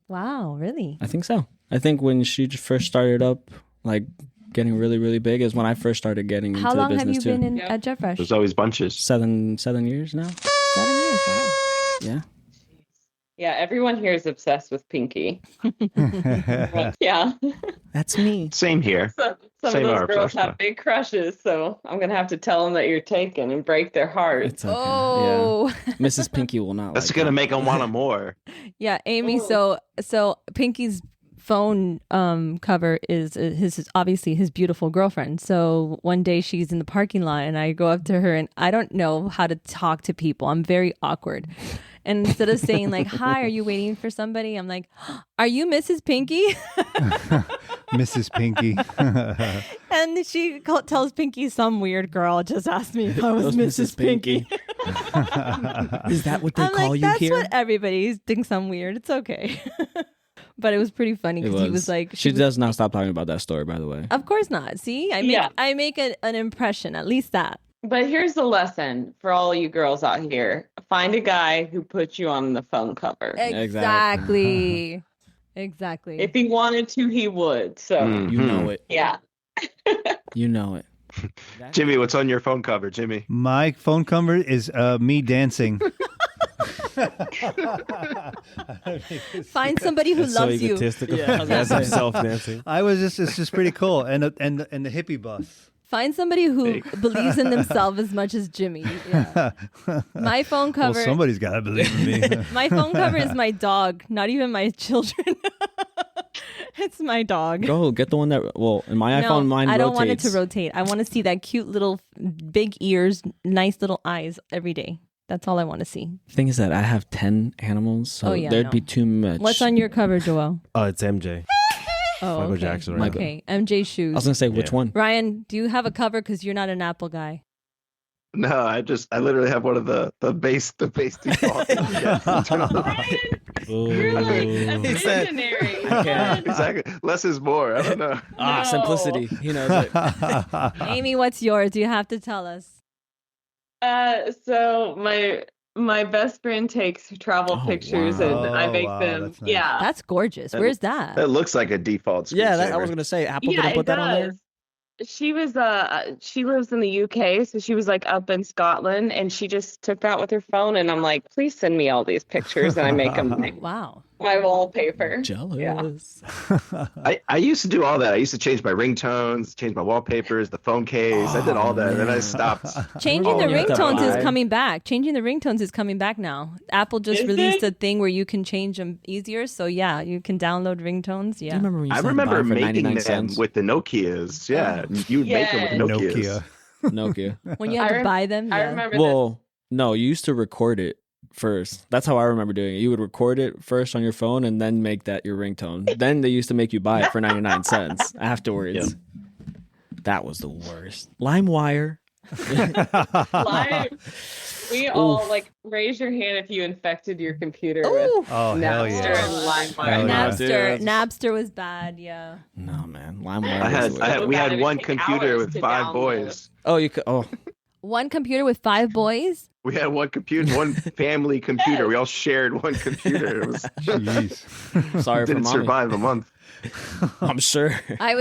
Wow, really? I think so. I think when she first started up, like getting really, really big, is when I first started getting into the business too. How long have you been at Jet Fresh? There's always bunches. 7 years now. 7 years, wow. Yeah. Yeah, everyone here is obsessed with Pinky. Yeah. That's me. Same here. Some Same of our those girls obsession. have big crushes, so I'm going to have to tell them that you're taken and break their heart. It's okay. Oh. Yeah. Mrs. Pinky will not That's like gonna that. make them want more. Yeah, Amy. So Pinky's phone cover is obviously his beautiful girlfriend. So one day she's in the parking lot and I go up to her and I don't know how to talk to people. I'm very awkward. And instead of saying like, "Hi, are you waiting for somebody?" I'm like, "Are you Mrs. Pinky?" Mrs. Pinky. And she tells Pinky, some weird girl just asked me if I was Mrs. Pinky. Is that what they I'm call like, you that's here? what everybody thinks I'm weird. It's okay. But it was pretty funny because he was like, she does not stop talking about that story, by the way. Of course not. See, I make an impression, at least that. But here's the lesson for all you girls out here. Find a guy who puts you on the phone cover. Exactly. Exactly. If he wanted to, he would. So You know it. yeah. You know it. Jimmy, what's on your phone cover, Jimmy? My phone cover is me dancing. Find somebody who loves you. Yeah, That's himself dancing. It's just pretty cool. And the hippie bus. Find somebody who believes in themselves as much as Jimmy. Yeah. My phone cover. Well, somebody's got to believe in me. My phone cover is my dog, not even my children. It's my dog. Go get the one that. Well, in my iPhone, mine rotates. I don't want it to rotate. I want to see that cute little big ears, nice little eyes every day. That's all I want to see. Thing is that I have 10 animals, so there'd be too much. What's on your cover, Joel? Oh, it's MJ. Oh, Michael okay. Jackson. Right? Okay, MJ shoes. I was gonna say which one. Ryan, do you have a cover? Because you're not an Apple guy. No, I literally have one of the base default. You're like a visionary. Exactly. Less is more. I don't know. No. Simplicity. He knows it. Amy, what's yours? You have to tell us. So my best friend takes travel pictures and I make them. That's nice. Yeah. That's gorgeous. Where's that? That looks like a default. Yeah, I screensaver. was gonna say Apple Yeah, didn't it put that on there. does. She was she lives in the UK, so she was like up in Scotland, and she just took that with her phone. And I'm like, please send me all these pictures, and I make them Wow. my wallpaper. Jealous. I used to do all that. I used to change my ringtones, change my wallpapers, the phone case. I did all that, and then I stopped. Changing the Oh, yeah. ringtones is Vibe. coming back. Changing the ringtones is coming back now. Apple just Is released it? a thing where you can change them easier. So yeah, you can download ringtones. Do you Yeah. remember when you I said remember buy for making 99 them cents? with the Nokias. Yeah, you would make them with Nokias. Nokia. Nokia. When you had to buy them. I Yeah. remember Well, no, you used to record it first. That's how I remember doing it. You would record it first on your phone and then make that your ringtone. Then they used to make you buy it for 99 cents afterwards. Yep. That was the worst. LimeWire. Live. We all like raise your hand if you infected your computer with Oh, hell Napster yeah. and LimeWire. Hell yeah. Napster. Dude. Napster was bad. Yeah. No, man. LimeWire. We It had would one take computer hours with to 5 download. boys. Oh, you could. Oh, One computer with 5 boys. We had one computer, one family computer. We all shared one computer. It was Jeez. sorry for didn't mommy. survive a month. I'm sure. I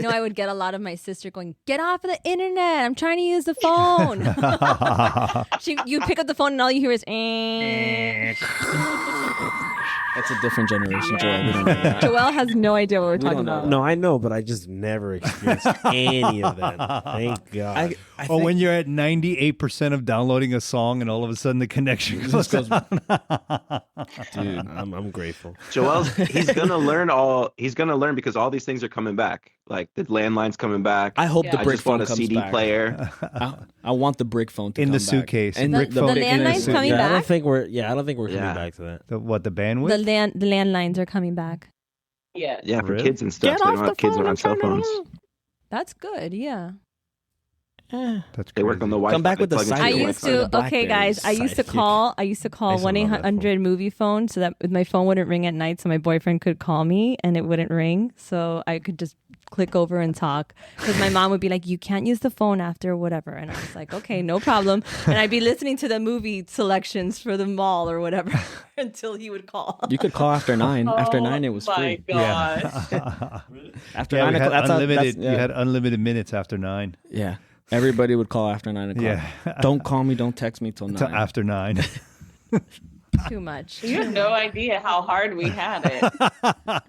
know I would get a lot of my sister going, "Get off of the internet. I'm trying to use the phone." You pick up the phone and all you hear is That's a different generation, Joel. We don't know that. Joel has no idea what we're talking don't know. about. No, I know, but I just never experienced any of that. Thank God. I Or think when you're at 98% of downloading a song and all of a sudden the connection goes goes- down. Dude, I'm grateful. Joel's he's gonna learn because all these things are coming back. Like the landline's coming back. I hope Yeah. the I brick just want phone a comes CD back. player. I want the brick phone to In come the back. suitcase. And Brick The phone in landline's the coming Yeah, I back? don't think we're coming Yeah. back to that. The bandwidth? The landlines are coming back. Yeah. Yeah, for Really? kids and stuff. Get They off don't the have kids phone. on I'm cell trying to. phones. That's good. Yeah. That's They work on the crazy. Wi-Fi. Come back with the Plug into side I the door. used Wi-Fi. to. Okay, guys. I used to call I used to 1-800 movie phone so that my phone wouldn't ring at night, so my boyfriend could call me and it wouldn't ring, so I could just click over and talk. Because my mom would be like, "You can't use the phone after whatever," and I was like, "Okay, no problem." And I'd be listening to the movie selections for the mall or whatever until he would call. You could call after 9. After 9, it was my free. gosh. After Yeah, 9 we had o'clock, unlimited. yeah. You had unlimited minutes after 9. Yeah. Everybody would call after 9 o'clock. Yeah. Don't call me. Don't text me till 9. Till after 9. Too much. You have no idea how hard we had it.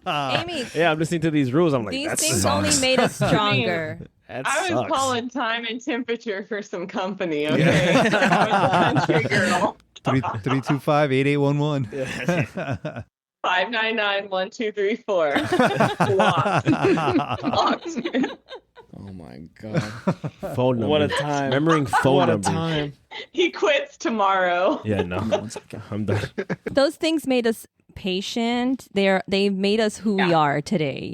Amy, Yeah, I'm listening to these rules. I'm like, these that things sucks. only made us stronger. That I was sucks. calling time and temperature for some company, okay? I was a country girl. 325-8811. 599-1234. Locked. Oh my God. phone number. What a time. Remembering phone What a numbers. time. He quits tomorrow. Yeah, no, I'm done. Those things made us patient. They made us who we are today,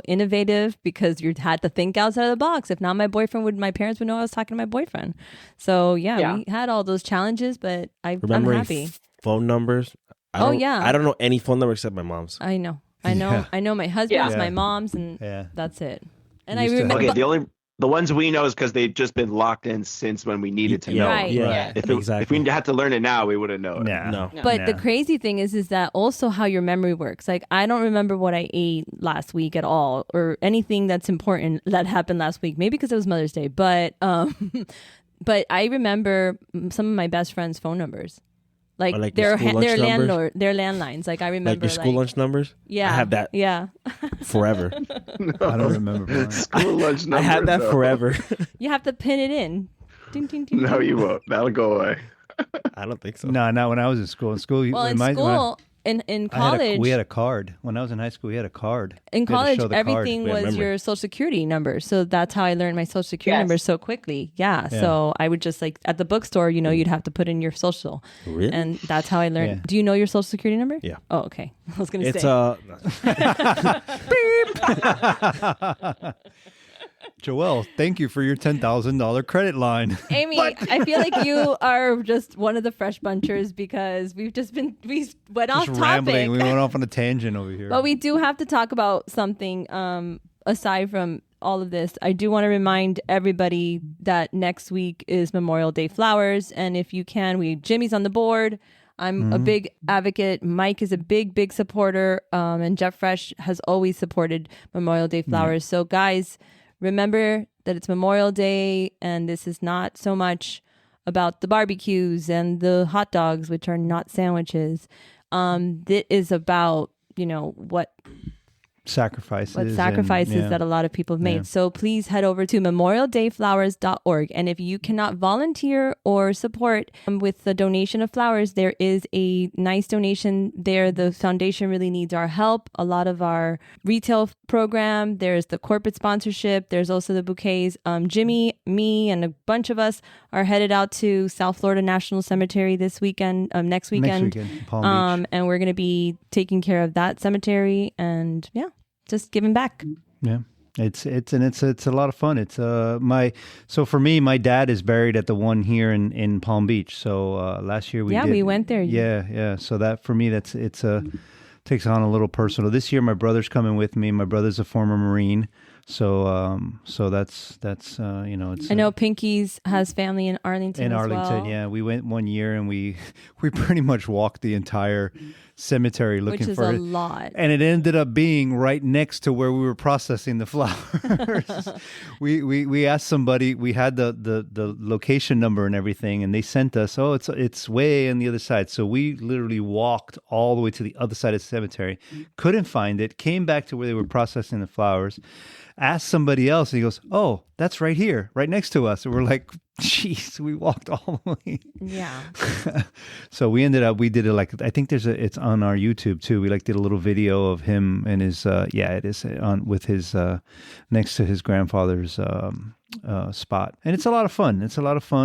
innovative, because you had to think outside of the box. If not, my parents would know I was talking to my boyfriend. So we had all those challenges, but I'm happy. Phone numbers. I don't know any phone number except my mom's. I know my husband's, my mom's, and that's it. And I remember. Okay, the ones we know is because they've just been locked in since when we needed to know. Right. Yeah, If we had to learn it now, we wouldn't know it. No. But the crazy thing is that also how your memory works. Like, I don't remember what I ate last week at all, or anything that's important that happened last week. Maybe because it was Mother's Day, but but I remember some of my best friends' phone numbers. Like their landlines. Like, I remember your school lunch numbers. Yeah, I have that. Yeah, forever. I don't remember mine. School lunch number. I have that forever. You have to pin it in. Ding, ding, ding, No, ding. you won't. That'll go away. I don't think so. No, not when I was in school. In college, we had a card. When I was in high school, we had a card. In college, show the everything card. was your social security number. So that's how I learned my social security number so quickly. Yeah. So I would just, like, at the bookstore, you'd have to put in your social. Really? And that's how I learned. Yeah. Do you know your social security number? Yeah. Oh, okay. I was going to It's say. Joelle, thank you for your $10,000 credit line. Amy, I feel like you are just one of the fresh bunchers, because we went off topic. Rambling. We went off on a tangent over here. But we do have to talk about something aside from all of this. I do want to remind everybody that next week is Memorial Day flowers. And if you can, Jimi's on the board. I'm a big advocate. Mike is a big supporter. And Jeff Fresh has always supported Memorial Day flowers. So guys, remember that it's Memorial Day, and this is not so much about the barbecues and the hot dogs, which are not sandwiches. It is about, what sacrifices that a lot of people have made. So please head over to memorialdayflowers.org. And if you cannot volunteer or support with the donation of flowers, there is a nice donation there. The foundation really needs our help. A lot of our retail program, there's the corporate sponsorship, there's also the bouquets. Jimi, me, and a bunch of us are headed out to South Florida National Cemetery next weekend, Palm Beach. And we're going to be taking care of that cemetery, and just giving back. Yeah. It's a lot of fun. It's so for me, my dad is buried at the one here in Palm Beach. So last year we went there. Yeah. So that for me, takes on a little personal. This year my brother's coming with me. My brother's a former Marine. So that's it's. I know Pinky's has family in Arlington. In Arlington, well. yeah. We went one year and we pretty much walked the entire cemetery looking for it. Which is a lot. And it ended up being right next to where we were processing the flowers. we asked somebody, we had the location number and everything, and they sent us, it's way on the other side. So we literally walked all the way to the other side of the cemetery, couldn't find it, came back to where they were processing the flowers, asked somebody else, and he goes, oh, that's right here, right next to us. And we're like, jeez, we walked all the way. Yeah. So we did it I think it's on our YouTube too. We did a little video of him and his, it is on with his, next to his grandfather's, spot. And it's a lot of fun.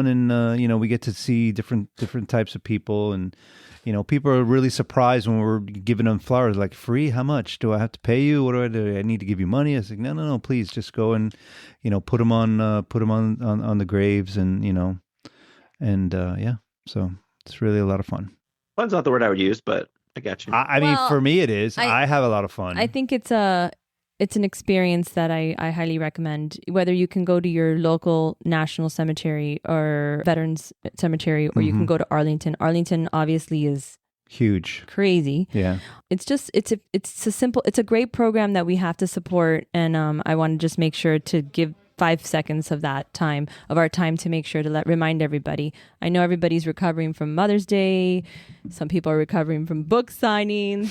And, we get to see different types of people, and, people are really surprised when we're giving them flowers, like, free? How much? Do I have to pay you? What do I do? I need to give you money? I was like, no, please just go and, put them on the graves, and, so it's really a lot of fun. Fun's not the word I would use, but I got you. I mean, for me it is. I have a lot of fun. I think it's an experience that I highly recommend, whether you can go to your local national cemetery or veterans cemetery, or you can go to Arlington. Arlington obviously is huge, crazy. Yeah. It's a great program that we have to support. And I want to just make sure to give 5 seconds of our time to make sure to remind everybody. I know everybody's recovering from Mother's Day. Some people are recovering from book signings,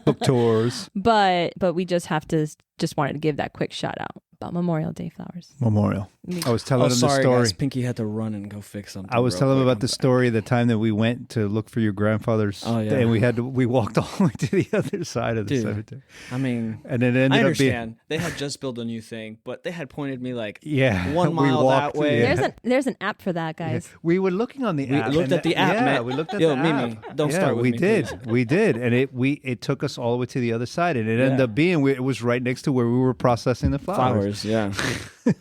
book tours. But we just wanted to give that quick shout out. about Memorial Day flowers. Memorial. I was telling him the sorry, story. guys. Pinky had to run and go fix something. I was real telling him quick. about the story the time that we went to look for your grandfather's. Oh, yeah. And we walked all the way to the other side of the Dude. cemetery. I mean, And it ended I up understand. They had just built a new thing, but they had pointed me like being 1 we mile walked, that way. yeah. There's an app for that, guys. We were looking on the We app. looked and at the app, yeah, man. we looked at Yo, the Mimi, app. don't start with we me, did. please. We did. And it took us all the way to the other side. And it ended Yeah. up being, it was right next to where we were processing the flowers. Yeah.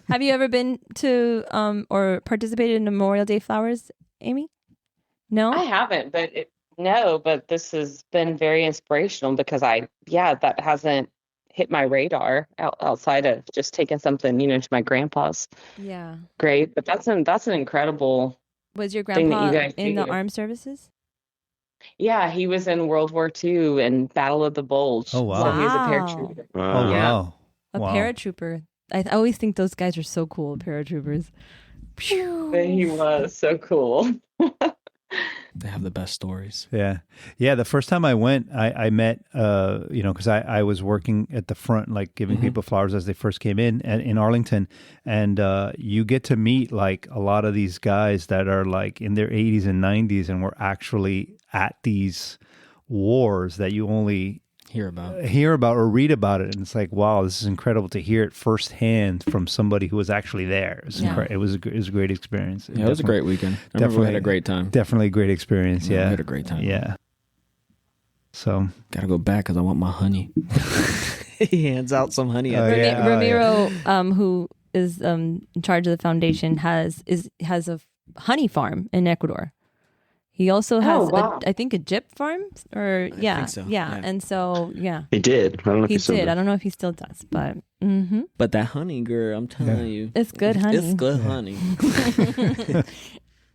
Have you ever been to or participated in Memorial Day flowers, Amy? No? I haven't, but this has been very inspirational because that hasn't hit my radar outside of just taking something, to my grandpa's Yeah. grave. But that's an incredible Was your thing that you grandpa guys in the do. armed services? Yeah, he was in World War II and Battle of the Bulge. Oh, wow. So he was a Wow. paratrooper. Oh, Yeah. wow. A Wow. paratrooper. I always think those guys are so cool, paratroopers. But he was so cool. They have the best stories. Yeah. Yeah. The first time I went, I met, because I was working at the front, like giving people flowers as they first came in Arlington. And you get to meet like a lot of these guys that are like in their 80s and 90s and were actually at these wars that you only Hear about. hear about or read about it. And it's like, wow, this is incredible to hear it firsthand from somebody who was actually there. It was, Yeah. it was a great experience. Yeah, it was a great weekend. I remember we had a great time. Definitely a great experience. Yeah, Yeah. we had a great time. Yeah. So, Gotta go back because I want my honey. He hands out some honey. Oh, at the yeah. Ramiro, who is in charge of the foundation, has a honey farm in Ecuador. He also has, wow. I think, a gyp farm, or I think so, yeah, yeah. and so yeah, He did. I don't know if he he still did. does. I don't know if he still does, but But that honey, girl, I'm telling you. it's good honey. It's good honey.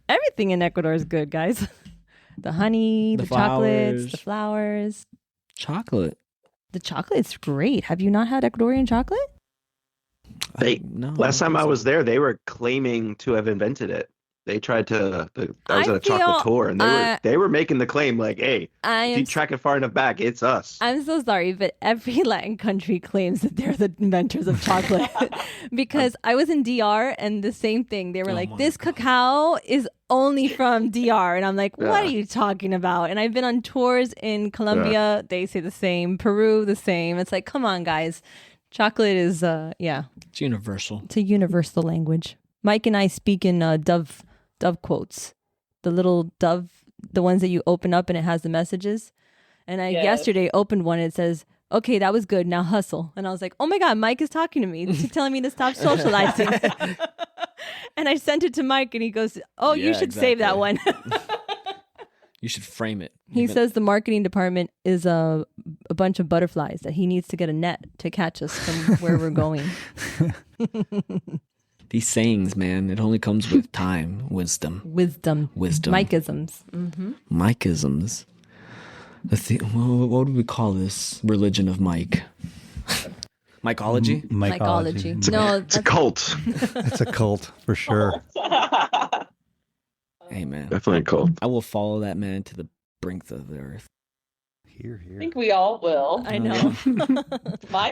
Everything in Ecuador is good, guys. The honey, The the chocolates, flowers. the flowers. Chocolate. The chocolate's great. Have you not had Ecuadorian chocolate? No, Last I don't time I think was so. there, they were claiming to have invented it. They tried to. I was I at a chocolate feel, tour, and they were making the claim like, "Hey, if you track it far enough back, it's us." I'm so sorry, but every Latin country claims that they're the inventors of chocolate. Because I was in DR and the same thing. They were Oh like, my this God. cacao is only from DR. And I'm like, what are you talking about? And I've been on tours in Colombia. They say the same. Peru, the same. It's like, come on, guys. Chocolate is, It's universal. it's a universal language. Mike and I speak in dove quotes. The little dove, the ones that you open up and it has the messages. And I yesterday opened one and it says, okay, that was good. Now hustle. And I was like, oh my God, Mike is talking to me. He's telling me to stop socializing. And I sent it to Mike and he goes, oh, you Yeah, should save that one. You should frame it. He says the marketing department is a bunch of butterflies, that he needs to get a net to catch us from where we're going. These sayings, man, it only comes with time, wisdom. Wisdom. Mikeisms. Mikeisms. What do we call this religion of Mike? Mycology? Mycology. Mycology. No, It's a cult. It's a cult for sure. Hey, man. Definitely a cult. I will follow that man to the brink of the earth. Here, I here. think we all will. I know.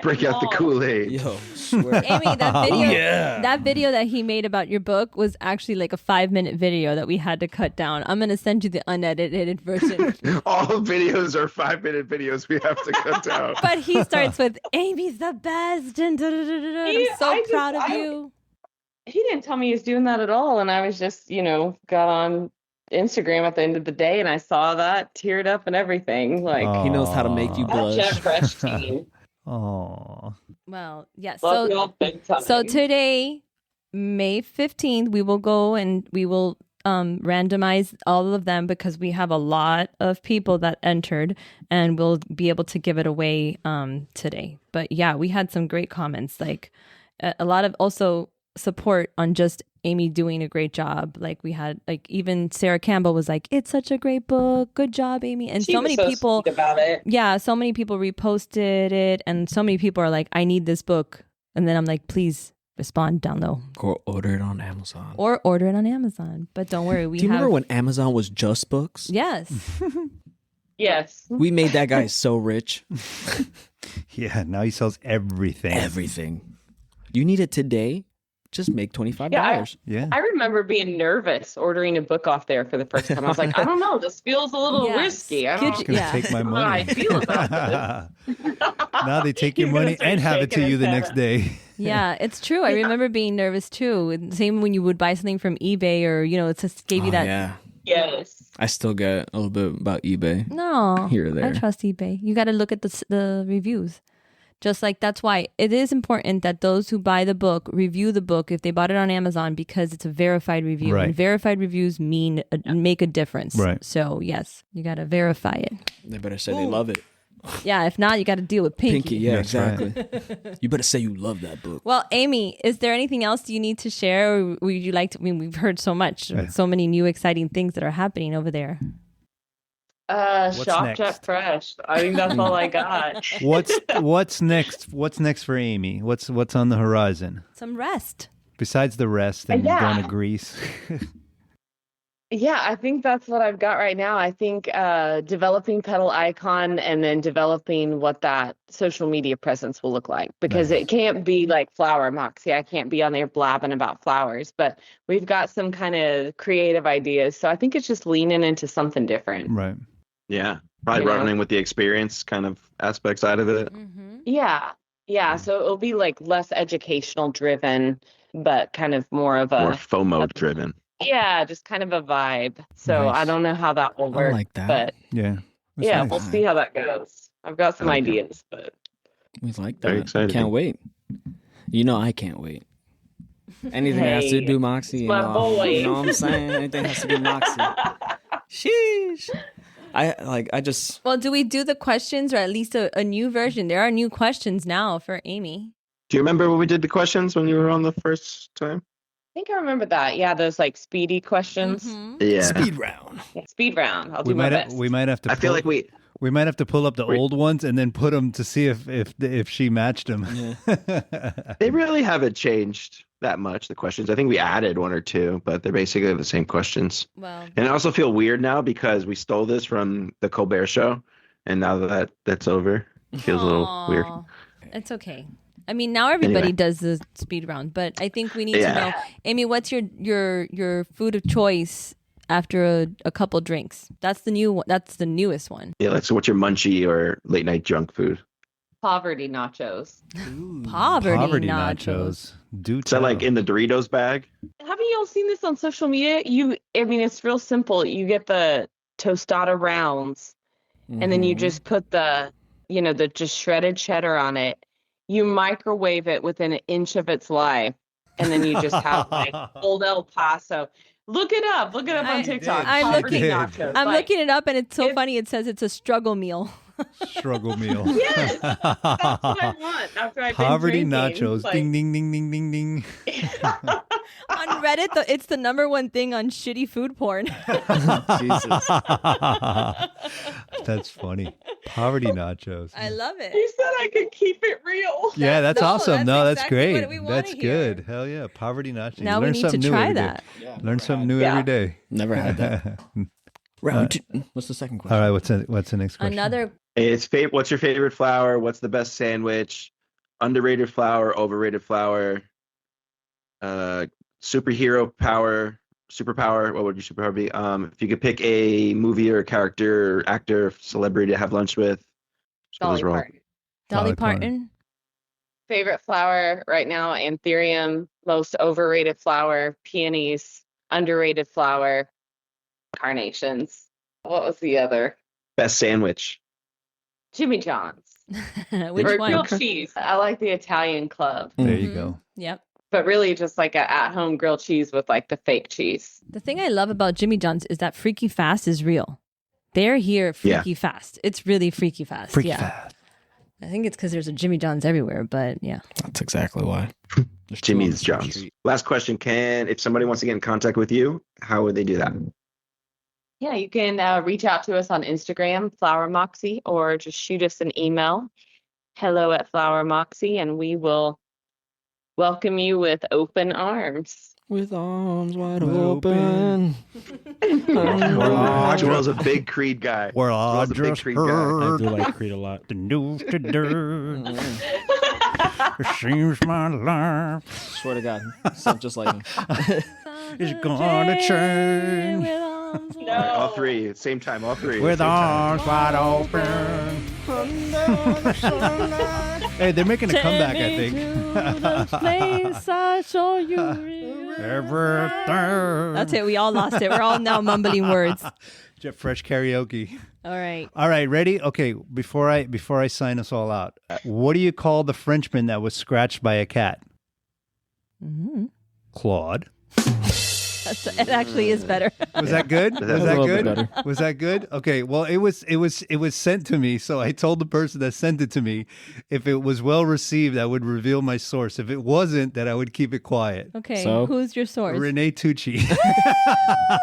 Break out the Kool-Aid. Yo, swear. Amy, that video, Yeah. that video that he made about your book was actually like a 5-minute video that we had to cut down. I'm gonna send you the unedited version. All videos are 5-minute videos we have to cut down. But he starts with "Amy's the best," and da-da-da-da-da. I'm Yeah, so proud of you. He didn't tell me he was doing that at all. And I was just, got on Instagram at the end of the day and I saw that, teared up and everything. Like, He knows how to make you that blush. Jeff Fresh team. Oh, Well, yes. Love you all big time. So today, May 15th, we will go and we will randomize all of them because we have a lot of people that entered and we'll be able to give it away today. But yeah, we had some great comments, like a lot of also support on just Amy doing a great job. Like we had, like even Sarah Campbell was like, "It's such a great book. Good job, Amy." And She so was many so people, sweet about it. yeah, so many people reposted it, and so many people are like, "I need this book." And then I'm like, "Please respond down low Or order it on Amazon. or order it on Amazon." But don't worry, we Do you have. remember when Amazon was just books? Yes, Yes. We made that guy so rich. yeah. Now he sells everything. Everything. You need it today? Just make $25. Yeah. I remember being nervous ordering a book off there for the first time. I was like, I don't know, this feels a little Yes. risky. I Could don't you- know yeah. Take my how money. I feel about this. Now they take your You're gonna money start and have it to shaking you the his next head. day. Yeah, it's true. I remember being nervous too. And same when you would buy something from eBay or, it just gave you that. Yeah. Yes. I still get a little bit about eBay. No, Here or there. I trust eBay. You got to look at the reviews. Just like that's why it is important that those who buy the book review the book if they bought it on Amazon because it's a verified review. Right. And verified reviews make a difference. Right. So yes, you got to verify it. They better say they love it. Yeah, if not, you got to deal with Pinky. Yeah, That's right. exactly. You better say you love that book. Well, Amy, is there anything else you need to share? Or would you like to? I mean, we've heard so much, so many new exciting things that are happening over there. Shop next? Jet Fresh. I think that's all I got. What's next? What's next for Amy? What's on the horizon Some rest. besides the rest and Yeah. going to Greece? Yeah, I think that's what I've got right now. I think developing Petal Icon and then developing what that social media presence will look like because Nice. it can't be like Flower Moxie. I can't be on there blabbing about flowers, but we've got some kind of creative ideas. So I think it's just leaning into something different. Right. Yeah, probably You know? running with the experience kind of aspect side of it. Mm-hmm. Yeah. Yeah. So it'll be like less educational driven, but kind of more of More a, FOMO driven. yeah, just kind of a vibe. So Nice. I don't know how that will I work, like that. but Yeah. That's yeah, nice. we'll see how that goes. I've got some I like it. ideas, but We like that. Very exciting. Can't wait. I can't wait. Anything that has to Hey, do Moxie. my boy. You know what I'm saying? Anything has to do Moxie. Sheesh. I just Well, do we do the questions or at least a new version? There are new questions now for Amy. Do you remember when we did the questions when you were on the first time? I think I remember that. Yeah, those like speedy questions. Mhm. Yeah. speed round. Yeah, speed round. I'll We do my might best. we might have to. I feel like we might have to pull up the Wait. old ones and then put them to see if she matched them. they really haven't changed that much, the questions. I think we added one or two, but they're basically the same questions. Well, And I also feel weird now because we stole this from the Colbert Show, and now that that's over, it feels a little weird. aw, it's okay. I mean, now everybody Anyway. does the speed round, but I think we need to Yeah. know, Amy, what's your food of choice after a couple drinks? That's the new one. That's the newest one. Yeah, like, so what's your munchie or late night junk food? Poverty nachos. Poverty nachos. Do Is that like tell. in the Doritos bag? Haven't y'all seen this on social media? I mean, it's real simple. You get the tostada rounds, and then you just put the just shredded cheddar on it. You microwave it within an inch of its life, and then you just have like old El Paso. Look it up. Look it up I- on TikTok. I'm Poverty looking- nachos. I'm Like, looking it up, and it's so if- funny. It says it's a struggle meal. struggle meal. Yes, that's what I want after I've been Poverty drinking. nachos. Like, Ding ding ding ding ding ding. On Reddit, it's the number one thing on shitty food porn. Jesus. That's funny. Poverty nachos. I love it. You said I could keep it real. Yeah, that's No, awesome. that's No, that's exactly great. what we wanna That's hear. good. Hell yeah. Poverty nachos. Now Learn we need to something new try every day. that. Learn something new Yeah. every day. Never had that. Round two. What's the second question? All right, what's the next question? Another What's your favorite flower? What's the best sandwich? Underrated flower, overrated flower? Superpower. What would your superpower be? If you could pick a movie or character, or actor, celebrity to have lunch with. So those Dolly are all- Parton. Dolly Dolly Parton. Parton. Favorite flower right now, anthurium. Most overrated flower, peonies. Underrated flower, carnations. What was the other? Best sandwich. Jimmy John's. Which or one? grilled cheese. I like the Italian club, There you Mhm. go. Yep. but really just like a at-home grilled cheese with like the fake cheese. The thing I love about Jimmy John's is that freaky fast is real. They're here freaky fast. It's really freaky fast. Freaky yeah. fast. I think it's because there's a Jimmy John's everywhere, but yeah. That's exactly why. There's two on Jimmy's the same John's. street. Last question. If somebody wants to get in contact with you, how would they do that? Yeah, you can reach out to us on Instagram, Flower Moxie, or just shoot us an email, hello@Flower Moxie, and we will welcome you with open arms. With arms wide Wide open. Joel's a big Creed guy. We're all Joel's a big just Creed guy. I heard do like Creed a lot. the news to dirt. It seems my life Swear to God, sound just like me. is gonna change. No. All three at the same time. All three. With at arms wide open. Hey, they're making a comeback, I think. Everything. That's it. We all lost it. We're all now mumbling words. Fresh karaoke. All right. All right, ready? Okay, before I sign us all out, what do you call the Frenchman that was scratched by a cat? Mm-hmm. Claude. It actually is better. Was that good? That Was was that a little good? bit better. Was that good? Okay. Well, it was sent to me, so I told the person that sent it to me, if it was well received, I would reveal my source. If it wasn't, then I would keep it quiet. Okay. So? Who's your source? Renee Tucci.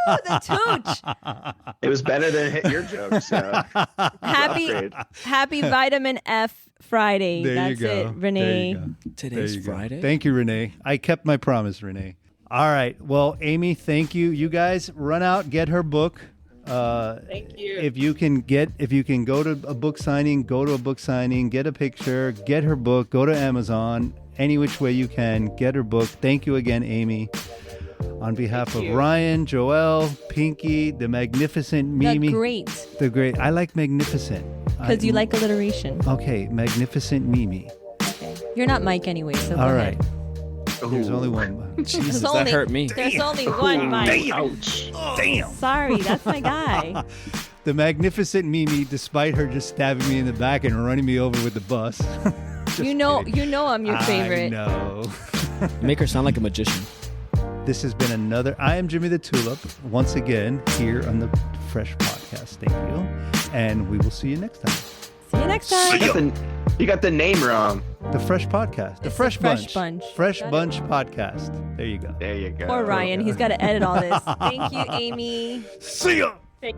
Oh, the Tooch. It was better than hit your joke. So Happy Vitamin F Friday. There That's you go. it, Renee. There you go. Today's There you go. Friday. Thank you, Renee. I kept my promise, Renee. All right. Well, Amy, thank you. You guys run out, get her book. Thank you. If you can go to a book signing, go to a book signing, get a picture, get her book, go to Amazon, any which way you can, get her book. Thank you again, Amy. On behalf of Ryan, Joelle, Pinky, the magnificent Mimi. The great. I like magnificent. Because you like alliteration. Okay, magnificent Mimi. Okay. You're not Mike anyway, so go All ahead. right. There's only one. Jesus, There's that hurt me. There's only one Mike. ouch. Damn. Sorry, that's my guy. The magnificent Mimi, despite her just stabbing me in the back and running me over with the bus. Just You know I'm your kidding. favorite. I know. Make her sound like a magician. This has been another. I am Jimmy the Tulip, once again here on the Fresh Podcast. Thank you. And we will see you next time. See you next time. You got the name wrong. The Fresh Podcast. The It's Fresh the Fresh Bunch. Bunch. Fresh Got it. Bunch Podcast. There you go. There you go. Poor Ryan. He's got to edit all this. Thank you, Amy. See ya. Thank-